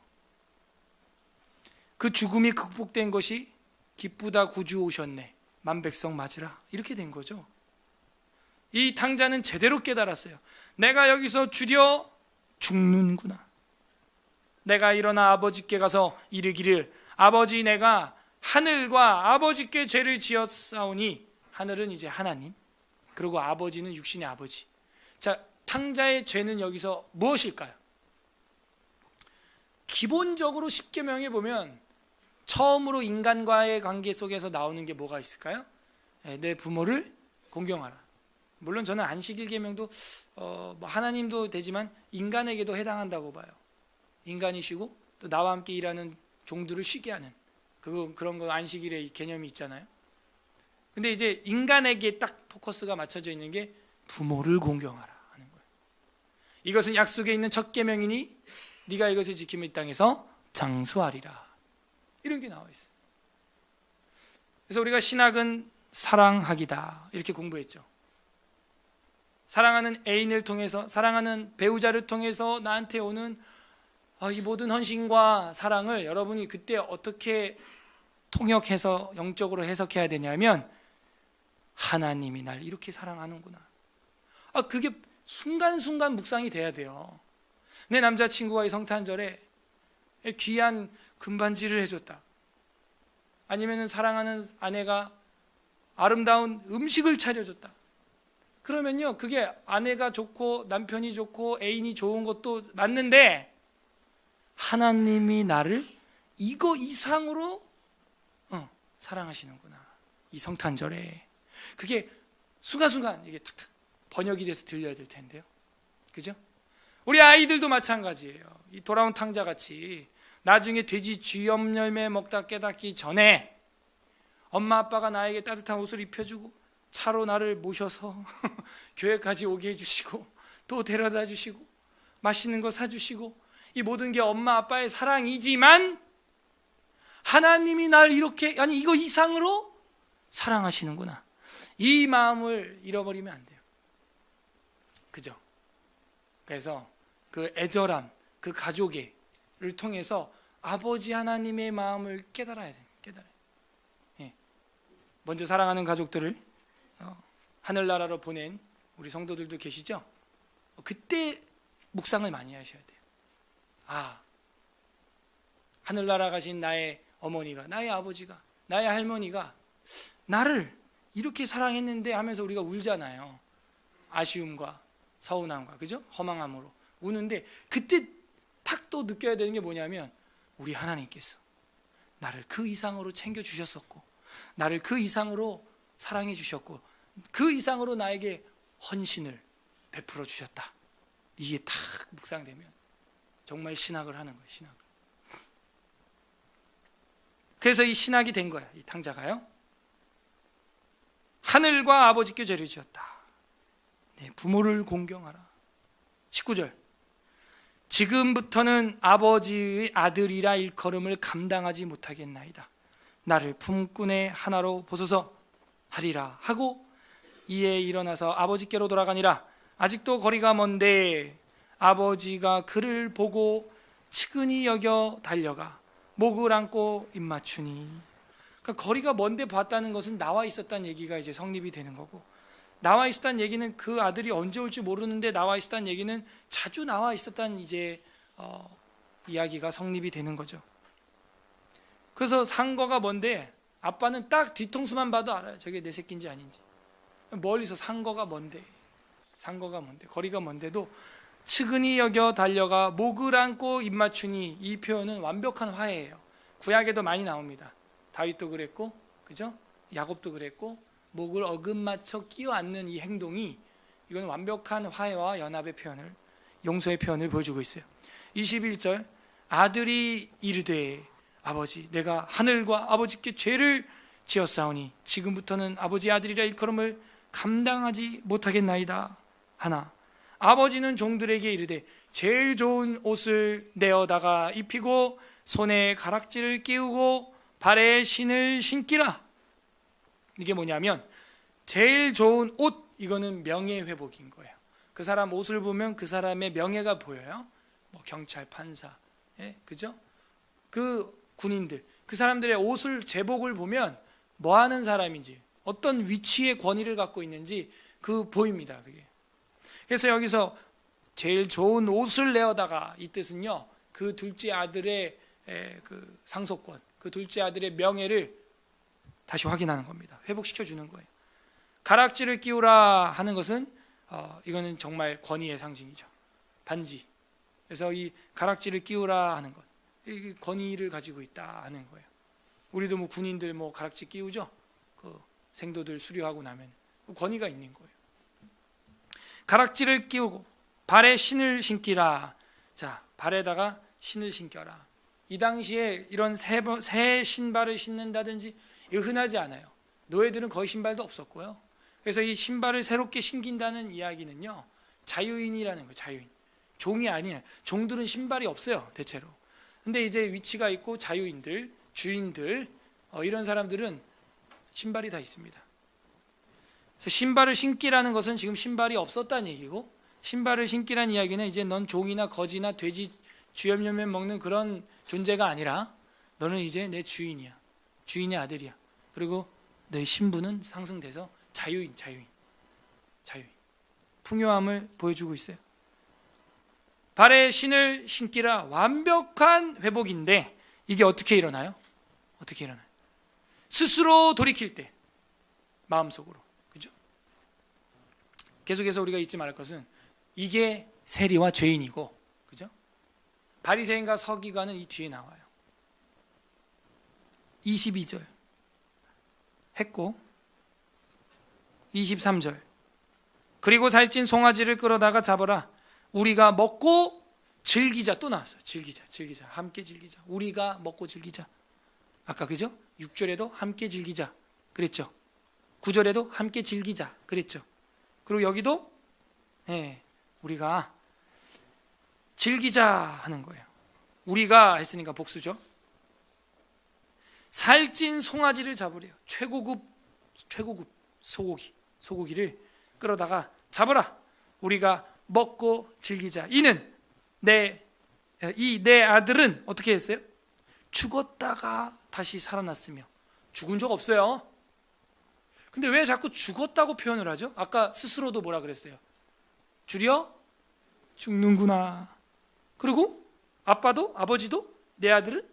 그 죽음이 극복된 것이 기쁘다 구주 오셨네 만백성 맞으라 이렇게 된 거죠. 이 탕자는 제대로 깨달았어요. 내가 여기서 주려 죽는구나. 내가 일어나 아버지께 가서 이르기를 아버지 내가 하늘과 아버지께 죄를 지었사오니 하늘은 이제 하나님 그리고 아버지는 육신의 아버지. 자, 탕자의 죄는 여기서 무엇일까요? 기본적으로 십계명에 보면 처음으로 인간과의 관계 속에서 나오는 게 뭐가 있을까요? 내 부모를 공경하라. 물론 저는 안식일 계명도 하나님도 되지만 인간에게도 해당한다고 봐요. 인간이 쉬고 또 나와 함께 일하는 종들을 쉬게 하는 그런 거 안식일의 개념이 있잖아요. 근데 이제 인간에게 딱 포커스가 맞춰져 있는 게 부모를 공경하라 하는 거예요. 이것은 약속에 있는 첫 계명이니 네가 이것을 지키면 이 땅에서 장수하리라. 이런 게 나와 있어요. 그래서 우리가 신학은 사랑하기다 이렇게 공부했죠. 사랑하는 애인을 통해서 사랑하는 배우자를 통해서 나한테 오는 이 모든 헌신과 사랑을 여러분이 그때 어떻게 통역해서 영적으로 해석해야 되냐면 하나님이 날 이렇게 사랑하는구나. 그게 순간순간 묵상이 돼야 돼요. 내 남자친구가 이 성탄절에 귀한 금반지를 해줬다. 아니면 사랑하는 아내가 아름다운 음식을 차려줬다. 그러면요, 그게 아내가 좋고 남편이 좋고 애인이 좋은 것도 맞는데 하나님이 나를 이거 이상으로 사랑하시는구나. 이 성탄절에 그게 순간순간 이게 탁탁 번역이 돼서 들려야 될 텐데요. 그죠? 우리 아이들도 마찬가지예요. 이 돌아온 탕자같이 나중에 돼지 쥐염염에 먹다 깨닫기 전에 엄마 아빠가 나에게 따뜻한 옷을 입혀주고 차로 나를 모셔서 교회까지 오게 해주시고 또 데려다 주시고 맛있는 거 사주시고 이 모든 게 엄마 아빠의 사랑이지만 하나님이 날 이렇게 이거 이상으로 사랑하시는구나. 이 마음을 잃어버리면 안 돼요. 그죠? 그래서 그 애절함, 그 가족애를 통해서 아버지 하나님의 마음을 깨달아야 돼요. 예. 먼저 사랑하는 가족들을 하늘나라로 보낸 우리 성도들도 계시죠? 그때 묵상을 많이 하셔야 돼요. 하늘나라 가신 나의 어머니가, 나의 아버지가, 나의 할머니가 나를 이렇게 사랑했는데 하면서 우리가 울잖아요. 아쉬움과 서운함과, 그죠? 허망함으로 우는데 그때 탁 또 느껴야 되는 게 뭐냐면 우리 하나님께서 나를 그 이상으로 챙겨주셨었고 나를 그 이상으로 사랑해 주셨고 그 이상으로 나에게 헌신을 베풀어 주셨다. 이게 탁 묵상되면 정말 신학을 하는 거예요. 신학을. 그래서 이 신학이 된 거야. 이 탕자가요. 하늘과 아버지께 죄를 지었다. 네, 부모를 공경하라. 19절. 지금부터는 아버지의 아들이라 일컬음을 감당하지 못하겠나이다. 나를 품꾼의 하나로 보소서 하리라 하고 이에 일어나서 아버지께로 돌아가니라. 아직도 거리가 먼데 아버지가 그를 보고 측은히 여겨 달려가 목을 안고 입맞추니. 그러니까 거리가 먼데 봤다는 것은 나와 있었다는 얘기가 이제 성립이 되는 거고, 나와 있었다는 얘기는 그 아들이 언제 올지 모르는데 나와 있었다는 얘기는 자주 나와 있었다는 이제 이야기가 성립이 되는 거죠. 그래서 상거가 뭔데 아빠는 딱 뒤통수만 봐도 알아요. 저게 내 새끼인지 아닌지. 멀리서 상거가 뭔데 거리가 먼데도 측은히 여겨 달려가 목을 안고 입맞추니. 이 표현은 완벽한 화해예요. 구약에도 많이 나옵니다. 다윗도 그랬고, 그죠? 야곱도 그랬고, 목을 어긋맞춰 끼워 앉는 이 행동이 이건 완벽한 화해와 연합의 표현을, 용서의 표현을 보여주고 있어요. 21절. 아들이 이르되 아버지 내가 하늘과 아버지께 죄를 지었사오니 지금부터는 아버지 아들이라 일컬음을 감당하지 못하겠나이다 하나. 아버지는 종들에게 이르되 제일 좋은 옷을 내어다가 입히고 손에 가락지를 끼우고 발에 신을 신기라. 이게 뭐냐면 제일 좋은 옷, 이거는 명예회복인 거예요. 그 사람 옷을 보면 그 사람의 명예가 보여요. 뭐 경찰, 판사, 그죠? 그 군인들, 그 사람들의 옷을 제복을 보면 뭐 하는 사람인지, 어떤 위치의 권위를 갖고 있는지 그 보입니다. 그게. 그래서 여기서 제일 좋은 옷을 내어다가, 이 뜻은요, 그 둘째 아들의 그 상속권, 그 둘째 아들의 명예를 다시 확인하는 겁니다. 회복시켜 주는 거예요. 가락지를 끼우라 하는 것은 이거는 정말 권위의 상징이죠. 반지. 그래서 이 가락지를 끼우라 하는 것, 이 권위를 가지고 있다 하는 거예요. 우리도 뭐 군인들 뭐 가락지 끼우죠. 그 생도들 수료하고 나면 그 권위가 있는 거예요. 가락지를 끼우고 발에 신을 신기라. 자, 발에다가 신을 신겨라. 이 당시에 이런 새 신발을 신는다든지 이거 흔하지 않아요. 노예들은 거의 신발도 없었고요. 그래서 이 신발을 새롭게 신긴다는 이야기는요, 자유인이라는 거예요. 자유인. 종이 아니에요. 종들은 신발이 없어요, 대체로. 근데 이제 위치가 있고 자유인들, 주인들, 이런 사람들은 신발이 다 있습니다. 그래서 신발을 신기라는 것은 지금 신발이 없었다는 얘기고, 신발을 신기라는 이야기는 이제 넌 종이나 거지나 돼지 쥐염염염 먹는 그런 존재가 아니라 너는 이제 내 주인이야. 주인의 아들이야. 그리고 너의 신분은 상승돼서 자유인. 풍요함을 보여주고 있어요. 발에 신을 신기라. 완벽한 회복인데 이게 어떻게 일어나요? 어떻게 일어나요? 스스로 돌이킬 때, 마음속으로. 그죠? 계속해서 우리가 잊지 말할 것은 이게 세리와 죄인이고, 그죠? 바리새인과 서기관은 이 뒤에 나와요. 22절 했고 23절 그리고 살찐 송아지를 끌어다가 잡아라. 우리가 먹고 즐기자. 또 나왔어요. 즐기자. 함께 즐기자. 우리가 먹고 즐기자. 아까 그죠? 6절에도 함께 즐기자 그랬죠. 9절에도 함께 즐기자 그랬죠. 그리고 여기도 우리가 즐기자 하는 거예요. 우리가 했으니까 복수죠. 살찐 송아지를 잡으래요. 최고급 소고기를 끌어다가 잡아라. 우리가 먹고 즐기자. 이는 내 아들은 어떻게 했어요? 죽었다가 다시 살아났으며. 죽은 적 없어요. 근데 왜 자꾸 죽었다고 표현을 하죠? 아까 스스로도 뭐라 그랬어요? 줄여 죽는구나. 그리고 아버지도 내 아들은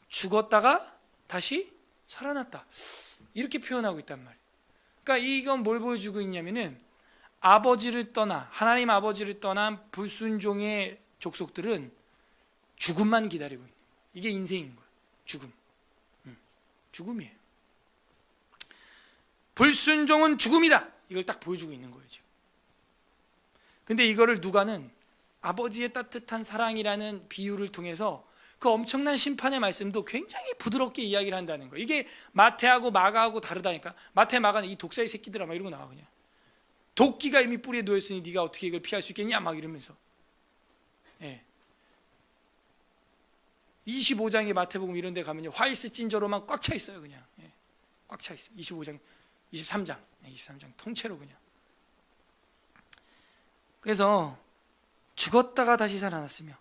죽었다가 다시 살아났다. 이렇게 표현하고 있단 말이에요. 그러니까 이건 뭘 보여주고 있냐면은 하나님 아버지를 떠난 불순종의 족속들은 죽음만 기다리고 있는 거예요. 이게 인생인 거예요. 죽음이에요. 불순종은 죽음이다. 이걸 딱 보여주고 있는 거예요, 지금. 근데 이거를 누가는 아버지의 따뜻한 사랑이라는 비유를 통해서 그 엄청난 심판의 말씀도 굉장히 부드럽게 이야기를 한다는 거예요. 이게 마태하고 마가하고 다르다니까. 마태, 마가는 이 독사의 새끼들아 막 이런 거 나와. 그냥 도끼가 이미 뿌리에 놓였으니 네가 어떻게 이걸 피할 수 있겠냐 막 이러면서. 25장의 마태복음 이런 데 가면요, 화이스 찐저로만 꽉 차 있어요. 그냥 꽉 차 있어요. 23장 통째로 그냥. 그래서 죽었다가 다시 살아났으며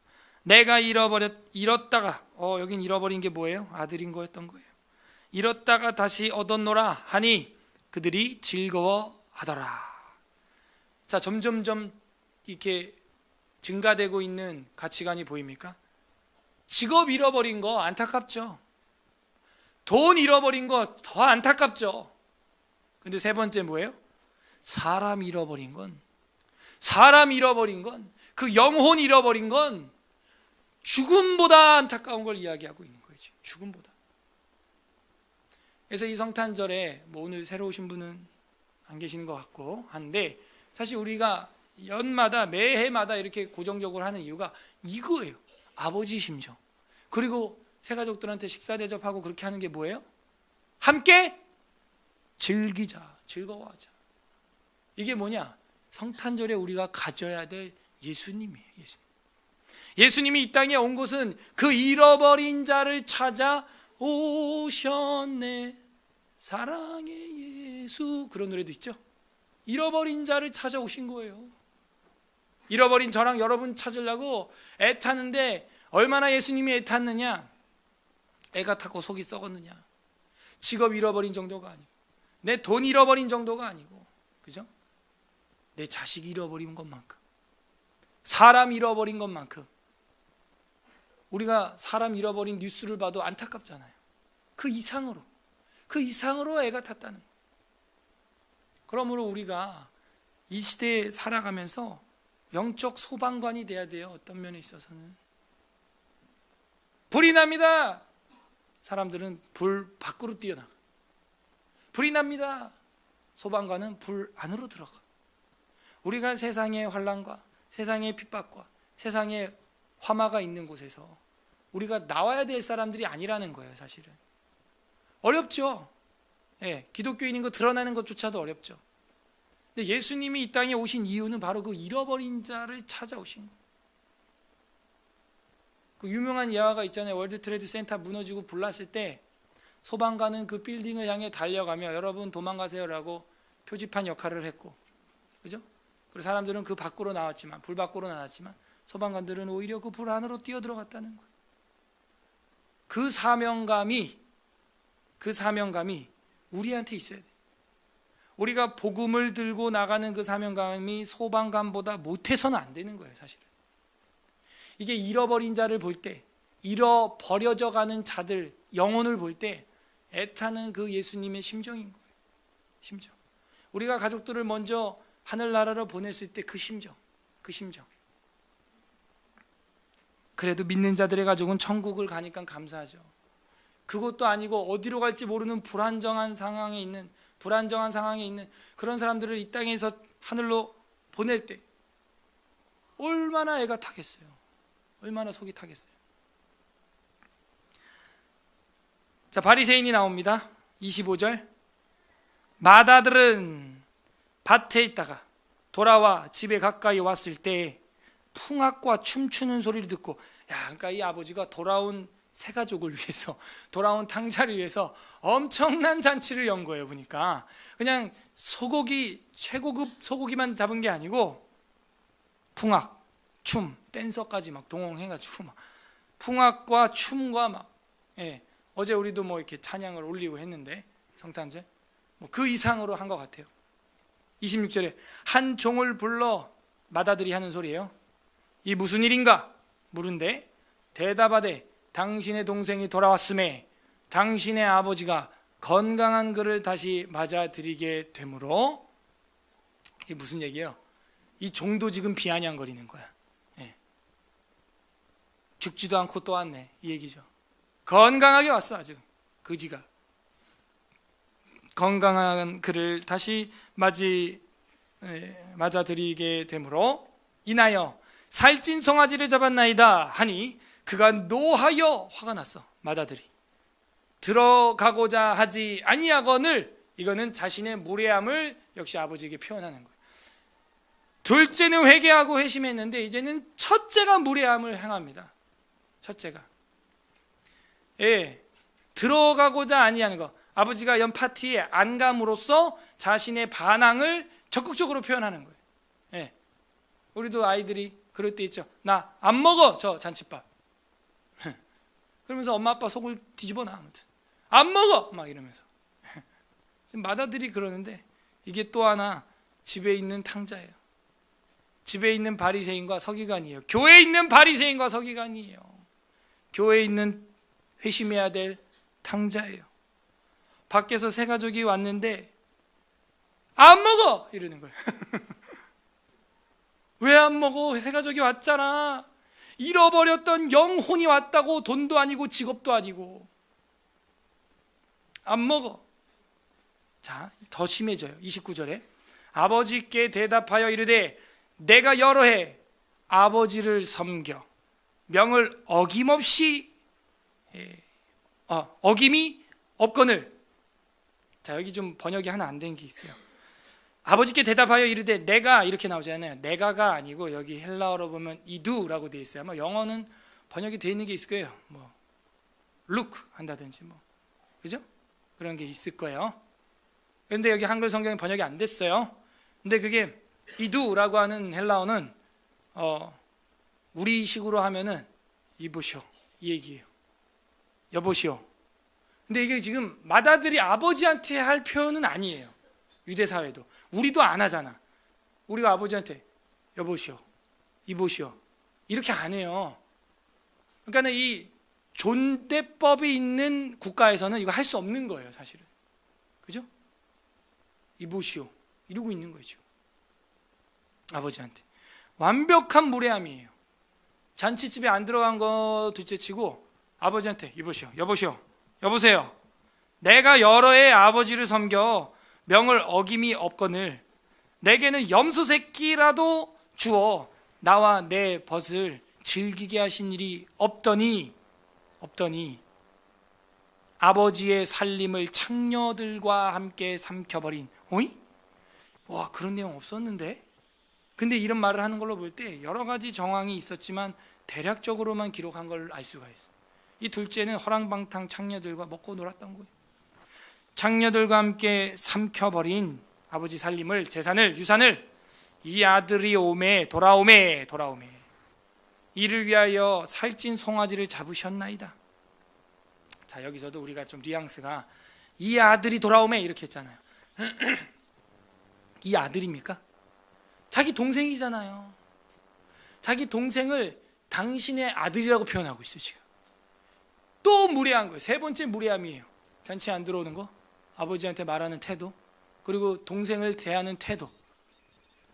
내가 잃었다가 여긴 잃어버린 게 뭐예요? 아들인 거였던 거예요. 잃었다가 다시 얻었노라 하니 그들이 즐거워하더라. 자, 점점점 이렇게 증가되고 있는 가치관이 보입니까? 직업 잃어버린 거 안타깝죠. 돈 잃어버린 거 더 안타깝죠. 근데 세 번째 뭐예요? 사람 잃어버린 건, 그 영혼 잃어버린 건 죽음보다 안타까운 걸 이야기하고 있는 거예요. 죽음보다. 그래서 이 성탄절에 오늘 새로 오신 분은 안 계시는 것 같고 한데, 사실 우리가 연마다 매해마다 이렇게 고정적으로 하는 이유가 이거예요. 아버지 심정. 그리고 새가족들한테 식사 대접하고 그렇게 하는 게 뭐예요? 함께 즐기자, 즐거워하자. 이게 뭐냐? 성탄절에 우리가 가져야 될 예수님이에요. 예수님이 이 땅에 온 것은 그 잃어버린 자를 찾아 오셨네. 사랑의 예수. 그런 노래도 있죠. 잃어버린 자를 찾아오신 거예요. 잃어버린 저랑 여러분 찾으려고 애타는데 얼마나 예수님이 애탔느냐? 애가 타고 속이 썩었느냐? 직업 잃어버린 정도가 아니고, 내 돈 잃어버린 정도가 아니고, 그죠? 내 자식 잃어버린 것만큼, 사람 잃어버린 것만큼, 우리가 사람 잃어버린 뉴스를 봐도 안타깝잖아요. 그 이상으로 애가 탔다는 거예요. 그러므로 우리가 이 시대에 살아가면서 영적 소방관이 돼야 돼요. 어떤 면에 있어서는. 불이 납니다. 사람들은 불 밖으로 뛰어나가. 불이 납니다. 소방관은 불 안으로 들어가. 우리가 세상의 환난과 세상의 핍박과 세상의 화마가 있는 곳에서 우리가 나와야 될 사람들이 아니라는 거예요. 사실은 어렵죠. 예, 기독교인인 거 드러나는 것조차도 어렵죠. 근데 예수님이 이 땅에 오신 이유는 바로 그 잃어버린 자를 찾아오신 거예요. 그 유명한 예화가 있잖아요. 월드 트레이드 센터 무너지고 불났을 때 소방관은 그 빌딩을 향해 달려가며 여러분 도망가세요라고 표지판 역할을 했고, 그죠? 그리고 사람들은 그 밖으로 나왔지만, 불 밖으로 나왔지만 소방관들은 오히려 그 불 안으로 뛰어들어갔다는 거예요. 그 사명감이 우리한테 있어야 돼요. 우리가 복음을 들고 나가는 그 사명감이 소방관보다 못해서는 안 되는 거예요. 사실은 이게 잃어버린 자를 볼 때, 잃어버려져 가는 자들 영혼을 볼 때 애타는 그 예수님의 심정인 거예요. 심정. 우리가 가족들을 먼저 하늘나라로 보냈을 때 그 심정. 그래도 믿는 자들의 가족은 천국을 가니까 감사하죠. 그것도 아니고 어디로 갈지 모르는 불안정한 상황에 있는 그런 사람들을 이 땅에서 하늘로 보낼 때 얼마나 애가 타겠어요. 얼마나 속이 타겠어요. 자, 바리새인이 나옵니다. 25절. 마다들은 밭에 있다가 돌아와 집에 가까이 왔을 때 풍악과 춤추는 소리를 듣고, 그러니까 이 아버지가 돌아온 새 가족을 위해서, 돌아온 탕자를 위해서 엄청난 잔치를 연 거예요. 보니까 그냥 소고기, 최고급 소고기만 잡은 게 아니고 풍악, 춤, 댄서까지 막 동원해가지고 막 풍악과 춤과 막, 어제 우리도 뭐 이렇게 찬양을 올리고 했는데 성탄절 뭐 그 이상으로 한 것 같아요. 26절에 한 종을 불러, 마다들이 하는 소리예요. 이 무슨 일인가 물은데 대답하되 당신의 동생이 돌아왔음에 당신의 아버지가 건강한 그를 다시 맞아들이게 되므로. 이게 무슨 얘기예요? 이 종도 지금 비아냥거리는 거야. 죽지도 않고 또 왔네, 이 얘기죠. 건강하게 왔어. 아주 그지가 건강한 그를 다시 맞아들이게 되므로 인하여 살찐 송아지를 잡았나이다 하니 그가 노하여 화가 났어. 마다들이 들어가고자 하지 아니하거늘, 이거는 자신의 무례함을 역시 아버지에게 표현하는 거예요. 둘째는 회개하고 회심했는데 이제는 첫째가 무례함을 행합니다. 첫째가 들어가고자 아니하는 거, 아버지가 연 파티에 안 감으로써 자신의 반항을 적극적으로 표현하는 거예요. 우리도 아이들이 그럴 때 있죠. 나 안 먹어, 저 잔칫밥. 그러면서 엄마 아빠 속을 뒤집어 놔. 아무튼 안 먹어 막 이러면서. 지금 마다들이 그러는데 이게 또 하나 집에 있는 탕자예요. 집에 있는 바리새인과 서기관이에요. 교회에 있는 바리새인과 서기관이에요. 교회에 있는 회심해야 될 탕자예요. 밖에서 새 가족이 왔는데 안 먹어 이러는 거예요. 왜 안 먹어? 새 가족이 왔잖아. 잃어버렸던 영혼이 왔다고. 돈도 아니고 직업도 아니고 안 먹어. 자, 더 심해져요. 29절에 아버지께 대답하여 이르되 내가 여러 해 아버지를 섬겨 명을 어김없이 어김이 없거늘. 자, 여기 좀 번역이 하나 안 된 게 있어요. 아버지께 대답하여 이르되 내가, 이렇게 나오잖아요. 내가가 아니고 여기 헬라어로 보면 이두라고 되어 있어요. 아마 영어는 번역이 되어 있는 게 있을 거예요. 뭐 look 한다든지 뭐, 그죠? 그런 게 있을 거예요. 그런데 여기 한글 성경이 번역이 안 됐어요. 근데 그게 이두라고 하는 헬라어는 우리식으로 하면은 이보시오, 이 얘기예요. 여보시오. 근데 이게 지금 맏아들이 아버지한테 할 표현은 아니에요. 유대 사회도 우리도 안 하잖아. 우리가 아버지한테 여보시오, 이보시오 이렇게 안 해요. 그러니까 이 존대법이 있는 국가에서는 이거 할 수 없는 거예요, 사실은. 그죠? 이보시오 이러고 있는 거죠. 아버지한테 완벽한 무례함이에요. 잔치집에 안 들어간 거 둘째치고 아버지한테 이보시오, 여보시오, 여보세요. 내가 여러 해 아버지를 섬겨 명을 어김이 없거늘 내게는 염소 새끼라도 주어 나와 내 벗을 즐기게 하신 일이 없더니 아버지의 살림을 창녀들과 함께 삼켜버린. 어이? 와, 그런 내용 없었는데? 근데 이런 말을 하는 걸로 볼 때 여러 가지 정황이 있었지만 대략적으로만 기록한 걸 알 수가 있어요. 이 둘째는 허랑방탕 창녀들과 먹고 놀았던 거예요. 창녀들과 함께 삼켜버린 아버지 살림을, 재산을, 유산을 이 아들이 돌아오매 이를 위하여 살찐 송아지를 잡으셨나이다. 자, 여기서도 우리가 좀 뉘앙스가 이 아들이 돌아오매 이렇게 했잖아요. 이 아들입니까? 자기 동생이잖아요. 자기 동생을 당신의 아들이라고 표현하고 있어요. 지금 또 무례한 거예요. 세 번째 무례함이에요. 잔치 안 들어오는 거, 아버지한테 말하는 태도, 그리고 동생을 대하는 태도.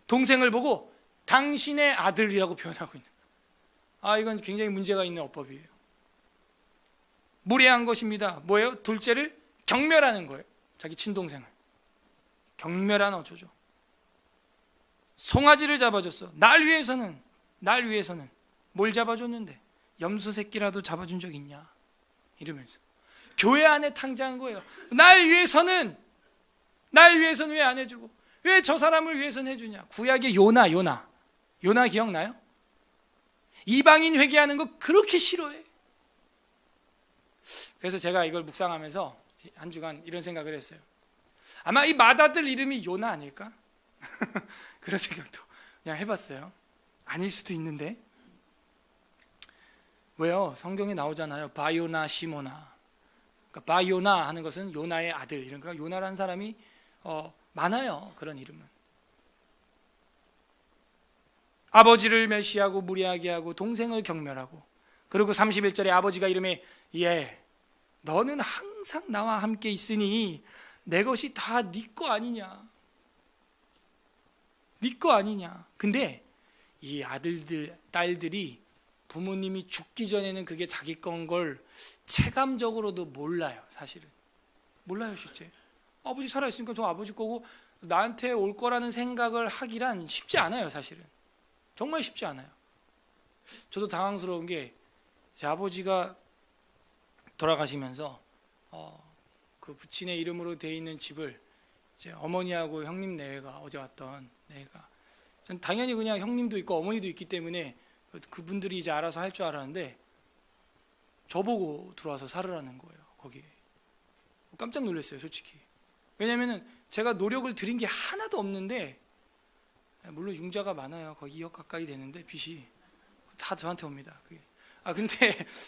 동생을 보고 당신의 아들이라고 표현하고 있는 거예요. 이건 굉장히 문제가 있는 어법이에요. 무례한 것입니다. 뭐예요? 둘째를 경멸하는 거예요. 자기 친동생을 경멸한 어조죠. 송아지를 잡아줬어. 날 위해서는 뭘 잡아줬는데 염소 새끼라도 잡아준 적 있냐 이러면서 교회 안에 탕자한 거예요. 날 위해서는 왜 안 해주고 왜 저 사람을 위해서는 해주냐. 구약의 요나 기억나요? 이방인 회개하는 거 그렇게 싫어해. 그래서 제가 이걸 묵상하면서 한 주간 이런 생각을 했어요. 아마 이 맏아들 이름이 요나 아닐까? 그런 생각도 그냥 해봤어요. 아닐 수도 있는데. 왜요? 성경에 나오잖아요. 바요나 시모나. 그러니까 바요나 하는 것은 요나의 아들. 그러니까 요나라는 사람이 많아요. 그런 이름은. 아버지를 멸시하고 무례하게 하고 동생을 경멸하고, 그리고 31절에 아버지가 이름에 너는 항상 나와 함께 있으니 내 것이 다 네 거 아니냐. 네 거 아니냐. 근데 이 아들들, 딸들이 부모님이 죽기 전에는 그게 자기 건 걸 체감적으로도 몰라요. 사실은 몰라요. 실제 아버지 살아있으니까 저 아버지 거고 나한테 올 거라는 생각을 하기란 쉽지 않아요. 사실은 정말 쉽지 않아요. 저도 당황스러운 게 제 아버지가 돌아가시면서 그 부친의 이름으로 돼 있는 집을 이제 어머니하고 형님 내외가 어제 왔던 내외가, 전 당연히 그냥 형님도 있고 어머니도 있기 때문에 그분들이 이제 알아서 할 줄 알았는데 저보고 들어와서 살으라는 거예요. 거기에 깜짝 놀랐어요. 솔직히. 왜냐하면 제가 노력을 들인 게 하나도 없는데, 물론 융자가 많아요. 거의 2억 가까이 되는데 빚이 다 저한테 옵니다. 그게. 근데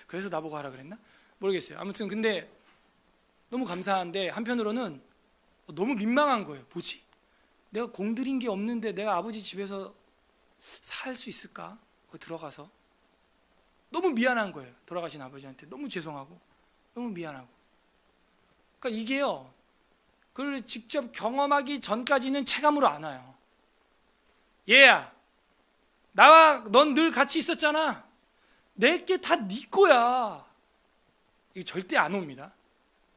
그래서 나보고 하라 그랬나? 모르겠어요. 아무튼 근데 너무 감사한데 한편으로는 너무 민망한 거예요. 뭐지? 내가 공들인 게 없는데 내가 아버지 집에서 살 수 있을까? 거기 들어가서 너무 미안한 거예요. 돌아가신 아버지한테 너무 죄송하고 너무 미안하고. 그러니까 이게요, 그걸 직접 경험하기 전까지는 체감으로 안 와요. 얘야, 나와 넌 늘 같이 있었잖아. 내게 다 네 거야. 이게 절대 안 옵니다.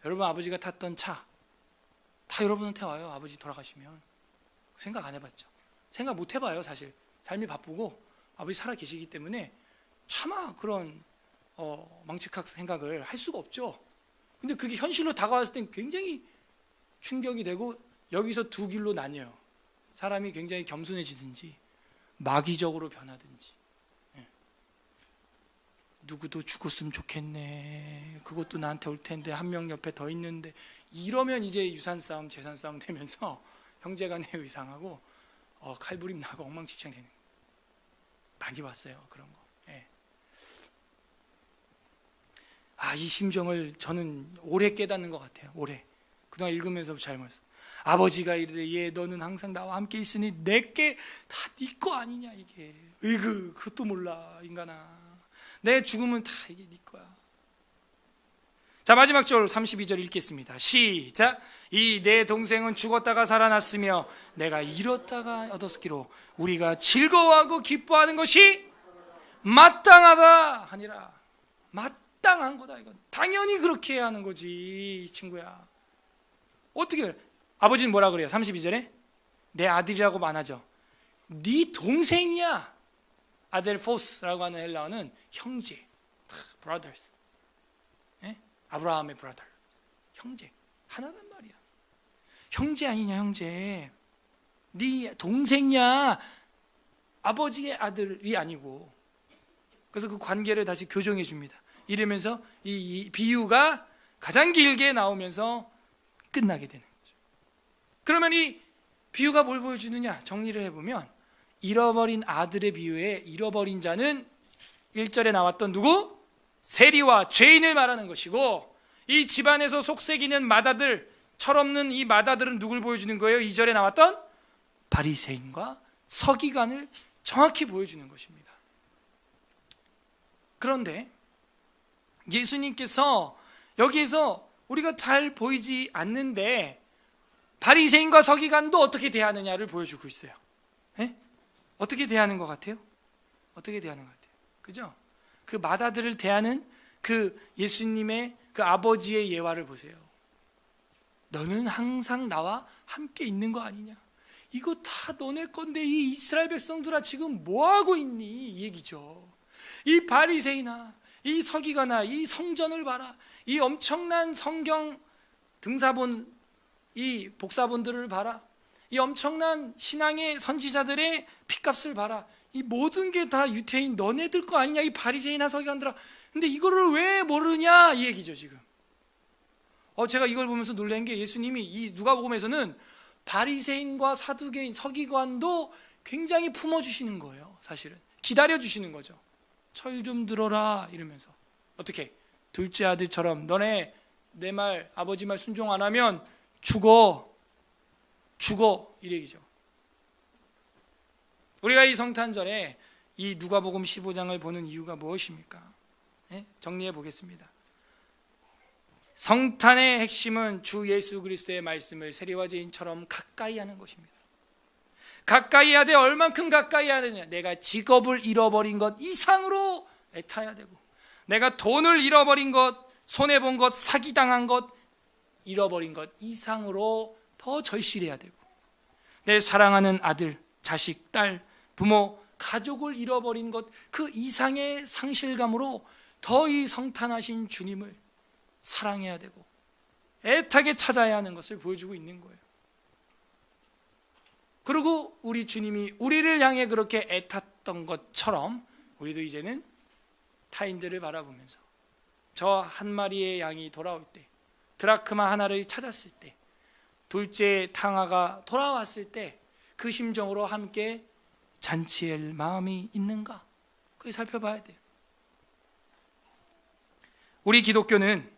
여러분 아버지가 탔던 차 다 여러분한테 와요. 아버지 돌아가시면. 생각 안 해봤죠? 생각 못 해봐요. 사실 삶이 바쁘고 아버지 살아 계시기 때문에 차마 그런 망측한 생각을 할 수가 없죠. 근데 그게 현실로 다가왔을 땐 굉장히 충격이 되고, 여기서 두 길로 나뉘어요. 사람이 굉장히 겸손해지든지 마귀적으로 변하든지. 누구도 죽었으면 좋겠네, 그것도 나한테 올 텐데 한 명 옆에 더 있는데, 이러면 이제 유산 싸움, 재산 싸움 되면서 형제간의 의상하고 칼부림 나고 엉망진창 되는, 많이 봤어요 그런 거. 이 심정을 저는 오래 깨닫는 것 같아요. 오래. 그동안 읽으면서 잘 몰랐어요. 아버지가 이르되 얘 너는 항상 나와 함께 있으니 내게 다 네 거 아니냐 이게. 으이그 그것도 몰라 인간아. 내 죽음은 다 이게 네 거야. 자, 마지막 절 32절 읽겠습니다. 시작. 이 내 동생은 죽었다가 살아났으며 내가 잃었다가 얻었기로 우리가 즐거워하고 기뻐하는 것이 마땅하다 하니라. 마땅한 거다 이건. 당연히 그렇게 해야 하는 거지 이 친구야. 어떻게 그래? 아버지는 뭐라 그래요? 32절에 내 아들이라고 안 하죠. 네 동생이야. 아델포스라고 하는 헬라어는 형제, brothers. 아브라함의 브라더, 형제, 하나란 말이야. 형제 아니냐 형제. 네 동생이야. 아버지의 아들이 아니고. 그래서 그 관계를 다시 교정해 줍니다. 이러면서 이 비유가 가장 길게 나오면서 끝나게 되는 거죠. 그러면 이 비유가 뭘 보여주느냐? 정리를 해보면 잃어버린 아들의 비유에 잃어버린 자는 1절에 나왔던 누구? 세리와 죄인을 말하는 것이고, 이 집안에서 속삭이는 맏아들, 철없는 이 맏아들은 누굴 보여주는 거예요? 2절에 나왔던 바리새인과 서기관을 정확히 보여주는 것입니다. 그런데 예수님께서 여기에서 우리가 잘 보이지 않는데 바리새인과 서기관도 어떻게 대하느냐를 보여주고 있어요. 네? 어떻게 대하는 것 같아요? 어떻게 대하는 것 같아요? 그죠? 그 맏아들을 대하는 그 예수님의 그 아버지의 예화를 보세요. 너는 항상 나와 함께 있는 거 아니냐? 이거 다 너네 건데 이 이스라엘 백성들아 지금 뭐하고 있니? 이 얘기죠. 이 바리새인아, 이 서기관아, 이 성전을 봐라. 이 엄청난 성경 등사본, 이 복사본들을 봐라. 이 엄청난 신앙의 선지자들의 핏값을 봐라. 이 모든 게 다 유태인 너네들 거 아니냐 이 바리새인이나 서기관들아. 근데 이거를 왜 모르냐 이 얘기죠 지금. 제가 이걸 보면서 놀란 게 예수님이 이 누가복음에서는 바리새인과 사두개인 서기관도 굉장히 품어주시는 거예요. 사실은 기다려주시는 거죠. 철 좀 들어라 이러면서. 어떻게? 둘째 아들처럼 너네 내 말 아버지 말 순종 안 하면 죽어 이 얘기죠. 우리가 이 성탄절에 이 누가복음 15장을 보는 이유가 무엇입니까? 정리해 보겠습니다. 성탄의 핵심은 주 예수 그리스도의 말씀을 세리와 죄인처럼 가까이 하는 것입니다. 가까이 해야 돼. 얼만큼 가까이 해야 되냐? 내가 직업을 잃어버린 것 이상으로 애타야 되고, 내가 돈을 잃어버린 것, 손해본 것, 사기당한 것, 잃어버린 것 이상으로 더 절실해야 되고, 내 사랑하는 아들, 자식, 딸, 부모, 가족을 잃어버린 것 그 이상의 상실감으로 더 이 성탄하신 주님을 사랑해야 되고 애타게 찾아야 하는 것을 보여주고 있는 거예요. 그리고 우리 주님이 우리를 향해 그렇게 애탔던 것처럼 우리도 이제는 타인들을 바라보면서 저 한 마리의 양이 돌아올 때, 드라크마 하나를 찾았을 때, 둘째 탕아가 돌아왔을 때 그 심정으로 함께 잔치할 마음이 있는가? 그걸 살펴봐야 돼요. 우리 기독교는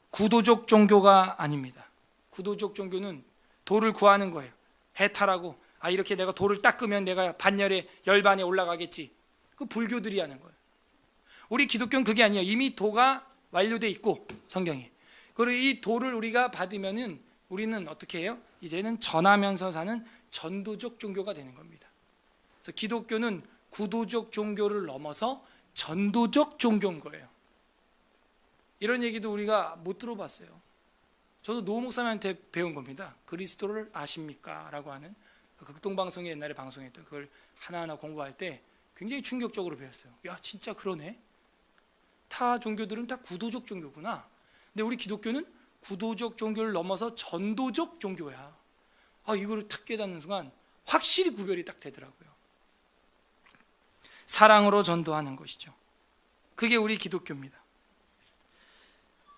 구도적 종교가 아닙니다. 구도적 종교는 돌을 구하는 거예요. 해탈하고 이렇게 내가 돌을 닦으면 내가 반열에 열반에 올라가겠지. 그 불교들이 하는 거예요. 우리 기독교는 그게 아니에요. 이미 도가 완료돼 있고 성경에. 그리고 이 도를 우리가 받으면은 우리는 어떻게 해요? 이제는 전하면서 사는 전도적 종교가 되는 겁니다. 그래서 기독교는 구도적 종교를 넘어서 전도적 종교인 거예요. 이런 얘기도 우리가 못 들어봤어요. 저도 노 목사님한테 배운 겁니다. 그리스도를 아십니까? 라고 하는 극동방송에 옛날에 방송했던 그걸 하나하나 공부할 때 굉장히 충격적으로 배웠어요. 야, 진짜 그러네. 타 종교들은 다 구도적 종교구나. 근데 우리 기독교는 구도적 종교를 넘어서 전도적 종교야. 이거를 탁 깨닫는 순간 확실히 구별이 딱 되더라고요. 사랑으로 전도하는 것이죠. 그게 우리 기독교입니다.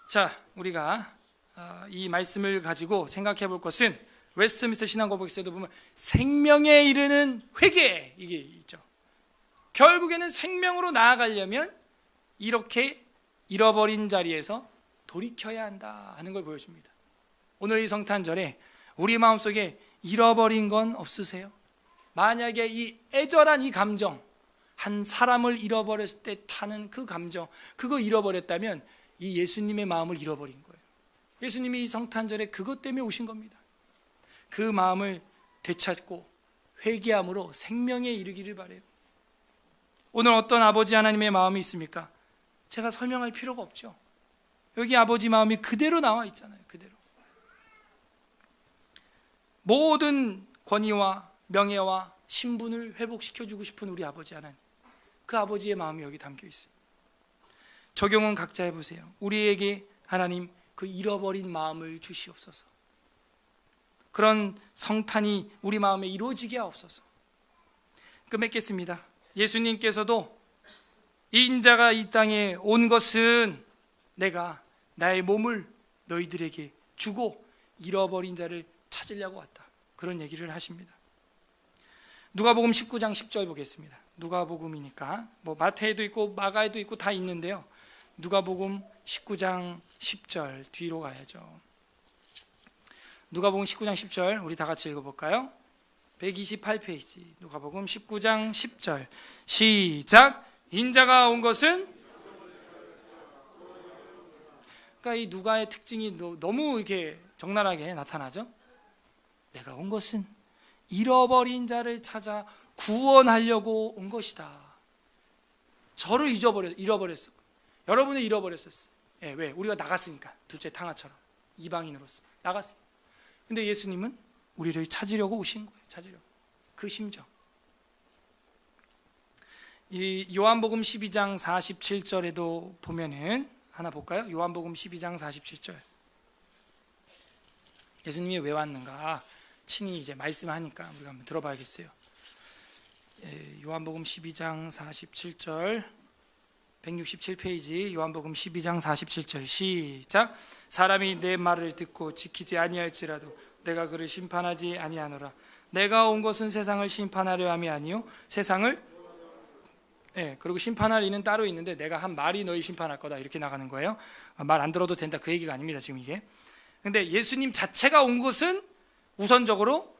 자, 우리가 이 말씀을 가지고 생각해 볼 것은 웨스트민스터 신앙고백서에도 보면 생명에 이르는 회개 이게 있죠. 결국에는 생명으로 나아가려면 이렇게 잃어버린 자리에서 돌이켜야 한다 하는 걸 보여줍니다. 오늘 이 성탄절에 우리 마음속에 잃어버린 건 없으세요? 만약에 이 애절한 이 감정, 한 사람을 잃어버렸을 때 타는 그 감정, 그거 잃어버렸다면 이 예수님의 마음을 잃어버린 거예요. 예수님이 이 성탄절에 그것 때문에 오신 겁니다. 그 마음을 되찾고 회개함으로 생명에 이르기를 바라요. 오늘 어떤 아버지 하나님의 마음이 있습니까? 제가 설명할 필요가 없죠. 여기 아버지 마음이 그대로 나와 있잖아요. 그대로. 모든 권위와 명예와 신분을 회복시켜주고 싶은 우리 아버지 하나님, 그 아버지의 마음이 여기 담겨 있어요. 적용은 각자 해보세요. 우리에게 하나님 그 잃어버린 마음을 주시옵소서. 그런 성탄이 우리 마음에 이루어지게 하옵소서. 맺겠습니다. 예수님께서도 이 인자가 이 땅에 온 것은 내가 나의 몸을 너희들에게 주고 잃어버린 자를 찾으려고 왔다, 그런 얘기를 하십니다. 누가복음 19장 10절 보겠습니다. 누가복음이니까 뭐 마태에도 있고 마가에도 있고 다 있는데요. 누가복음 19장 10절 뒤로 가야죠. 누가복음 19장 10절 우리 다 같이 읽어볼까요? 128페이지 누가복음 19장 10절 시작. 인자가 온 것은, 그러니까 이 누가의 특징이 너무 이렇게 적나라하게 나타나죠. 내가 온 것은 잃어버린 자를 찾아 구원하려고 온 것이다. 저를 잃어버렸어. 여러분을 잃어버렸었어요. 예, 왜? 우리가 나갔으니까. 둘째 탕아처럼 이방인으로서 나갔어요. 근데 예수님은 우리를 찾으려고 오신 거예요. 찾으려고. 그 심정. 이 요한복음 12장 47절에도 보면은 하나 볼까요? 요한복음 12장 47절. 예수님이 왜 왔는가? 친히 이제 말씀하니까 우리가 한번 들어봐야겠어요. 요한복음 12장 47절 167페이지 요한복음 12장 47절 시작. 사람이 내 말을 듣고 지키지 아니할지라도 내가 그를 심판하지 아니하노라. 내가 온 것은 세상을 심판하려 함이 아니요 세상을, 그리고 심판할 이는 따로 있는데 내가 한 말이 너희 심판할 거다, 이렇게 나가는 거예요. 말 안 들어도 된다, 그 얘기가 아닙니다 지금 이게. 근데 예수님 자체가 온 것은 우선적으로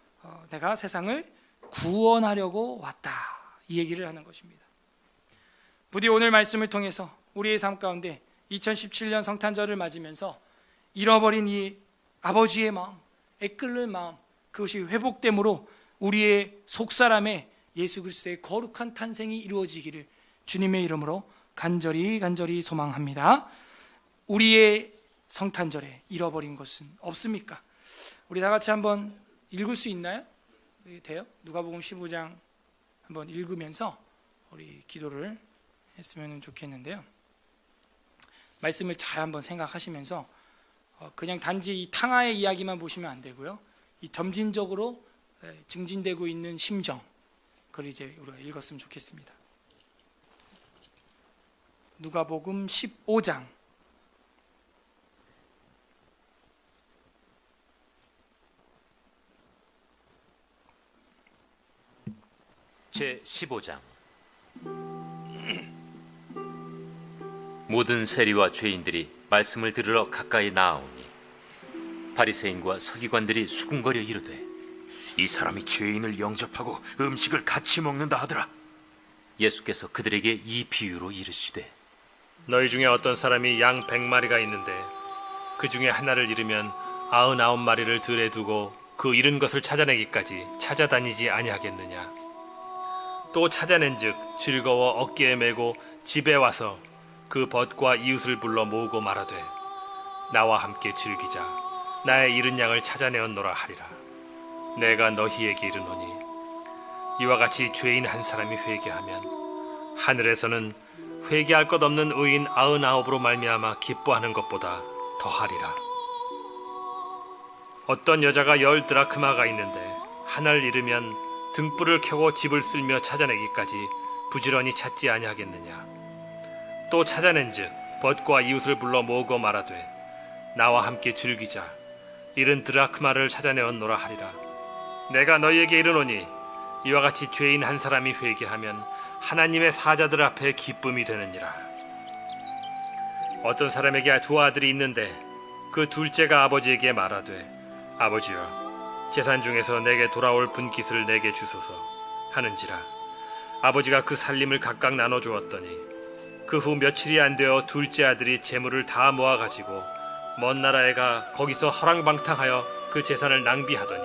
내가 세상을 구원하려고 왔다, 이 얘기를 하는 것입니다. 부디 오늘 말씀을 통해서 우리의 삶 가운데 2017년 성탄절을 맞으면서 잃어버린 이 아버지의 마음, 애끓는 마음, 그것이 회복됨으로 우리의 속사람에 예수 그리스도의 거룩한 탄생이 이루어지기를 주님의 이름으로 간절히 소망합니다. 우리의 성탄절에 잃어버린 것은 없습니까? 우리 다 같이 한번 읽을 수 있나요? 돼요? 누가복음 15장 한번 읽으면서 우리 기도를 했으면 좋겠는데요. 말씀을 잘 한번 생각하시면서 그냥 단지 이 탕아의 이야기만 보시면 안 되고요. 이 점진적으로 증진되고 있는 심정, 그걸 이제 우리가 읽었으면 좋겠습니다. 누가복음 15장 제 15장. 모든 세리와 죄인들이 말씀을 들으러 가까이 나아오니 바리새인과 서기관들이 수군거려 이르되 이 사람이 죄인을 영접하고 음식을 같이 먹는다 하더라. 예수께서 그들에게 이 비유로 이르시되 너희 중에 어떤 사람이 양 100마리가 있는데 그 중에 하나를 잃으면 99마리를 들에 두고 그 잃은 것을 찾아내기까지 찾아다니지 아니하겠느냐. 또 찾아낸즉 즐거워 어깨에 메고 집에 와서 그 벗과 이웃을 불러 모으고 말하되 나와 함께 즐기자. 나의 잃은 양을 찾아내었노라 하리라. 내가 너희에게 이르노니 이와 같이 죄인 한 사람이 회개하면 하늘에서는 회개할 것 없는 의인 99으로 말미암아 기뻐하는 것보다 더하리라. 어떤 여자가 10 드라크마가 있는데 하나를 잃으면 등불을 켜고 집을 쓸며 찾아내기까지 부지런히 찾지 아니하겠느냐. 또 찾아낸즉 벗과 이웃을 불러 모으고 말하되 나와 함께 즐기자. 잃은 드라크마를 찾아내었노라 하리라. 내가 너희에게 이르노니 이와 같이 죄인 한 사람이 회개하면 하나님의 사자들 앞에 기쁨이 되느니라. 어떤 사람에게 두 아들이 있는데 그 둘째가 아버지에게 말하되 아버지여 재산 중에서 내게 돌아올 분깃을 내게 주소서 하는지라. 아버지가 그 살림을 각각 나눠주었더니 그 후 며칠이 안 되어 둘째 아들이 재물을 다 모아가지고 먼 나라에 가 거기서 허랑방탕하여 그 재산을 낭비하더니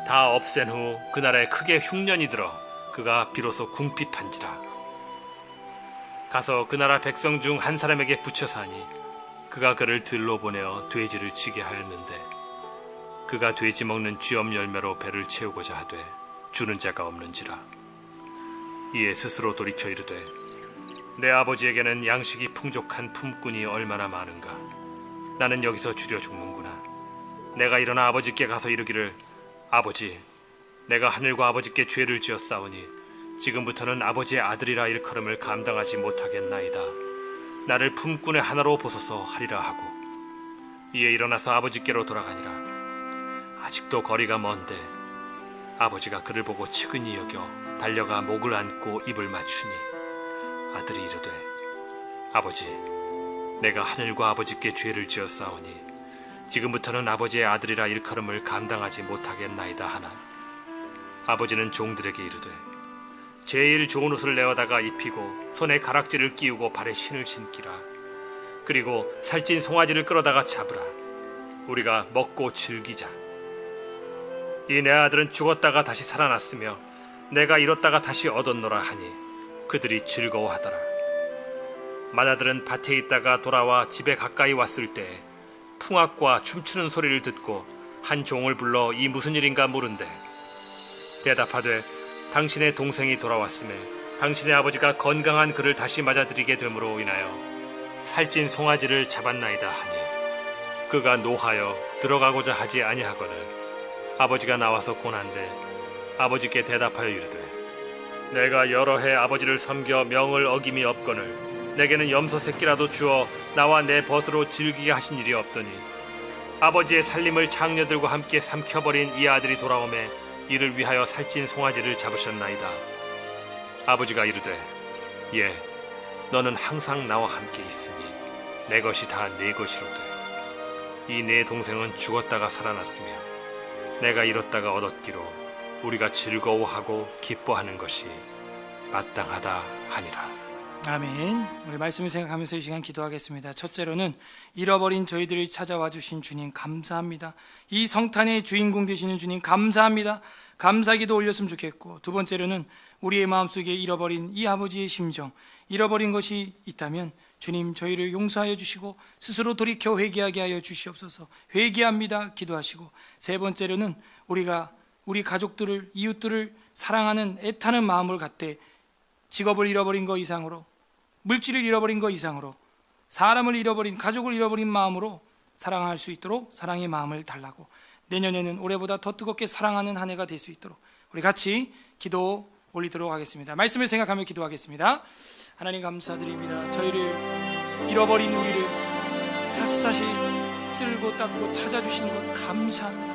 다 없앤 후 그 나라에 크게 흉년이 들어 그가 비로소 궁핍한지라. 가서 그 나라 백성 중 한 사람에게 붙여 사니 그가 그를 들로 보내어 돼지를 치게 하였는데 그가 돼지 먹는 쥐엄 열매로 배를 채우고자 하되 주는 자가 없는지라. 이에 스스로 돌이켜 이르되 내 아버지에게는 양식이 풍족한 품꾼이 얼마나 많은가. 나는 여기서 줄여 죽는구나. 내가 일어나 아버지께 가서 이르기를 아버지, 내가 하늘과 아버지께 죄를 지었사오니 지금부터는 아버지의 아들이라 일컬음을 감당하지 못하겠나이다. 나를 품꾼의 하나로 보소서 하리라 하고 이에 일어나서 아버지께로 돌아가니라. 아직도 거리가 먼데 아버지가 그를 보고 측은히 여겨 달려가 목을 안고 입을 맞추니 아들이 이르되 아버지, 내가 하늘과 아버지께 죄를 지었사오니 지금부터는 아버지의 아들이라 일컬음을 감당하지 못하겠나이다 하나 아버지는 종들에게 이르되 제일 좋은 옷을 내어다가 입히고 손에 가락지를 끼우고 발에 신을 신기라. 그리고 살찐 송아지를 끌어다가 잡으라. 우리가 먹고 즐기자. 이 내 아들은 죽었다가 다시 살아났으며 내가 잃었다가 다시 얻었노라 하니 그들이 즐거워하더라. 맏아들은 밭에 있다가 돌아와 집에 가까이 왔을 때 풍악과 춤추는 소리를 듣고 한 종을 불러 이 무슨 일인가 물은데 대답하되 당신의 동생이 돌아왔음에 당신의 아버지가 건강한 그를 다시 맞아들이게 됨으로 인하여 살찐 송아지를 잡았나이다 하니 그가 노하여 들어가고자 하지 아니하거늘 아버지가 나와서 고난데 아버지께 대답하여 이르되 내가 여러 해 아버지를 섬겨 명을 어김이 없거늘 내게는 염소 새끼라도 주어 나와 내 벗으로 즐기게 하신 일이 없더니 아버지의 살림을 장녀들과 함께 삼켜버린 이 아들이 돌아오매 이를 위하여 살찐 송아지를 잡으셨나이다. 아버지가 이르되 예, 너는 항상 나와 함께 있으니 내 것이 다 네 것이로되 이 네 동생은 죽었다가 살아났으며 내가 잃었다가 얻었기로 우리가 즐거워하고 기뻐하는 것이 마땅하다 하니라. 아멘. 우리 말씀을 생각하면서 이 시간 기도하겠습니다. 첫째로는 잃어버린 저희들을 찾아와 주신 주님 감사합니다. 이 성탄의 주인공 되시는 주님 감사합니다. 감사기도 올렸으면 좋겠고, 두 번째로는 우리의 마음속에 잃어버린 이 아버지의 심정, 잃어버린 것이 있다면 주님 저희를 용서하여 주시고 스스로 돌이켜 회개하게 하여 주시옵소서. 회개합니다 기도하시고, 세 번째로는 우리가 우리 가족들을, 이웃들을 사랑하는 애타는 마음을 갖되 직업을 잃어버린 것 이상으로, 물질을 잃어버린 것 이상으로, 사람을 잃어버린, 가족을 잃어버린 마음으로 사랑할 수 있도록 사랑의 마음을 달라고, 내년에는 올해보다 더 뜨겁게 사랑하는 한 해가 될 수 있도록 우리 같이 기도 올리도록 하겠습니다. 말씀을 생각하며 기도하겠습니다. 하나님 감사드립니다. 저희를 잃어버린 우리를 샅샅이 쓸고 닦고 찾아주시는 것 감사합니다.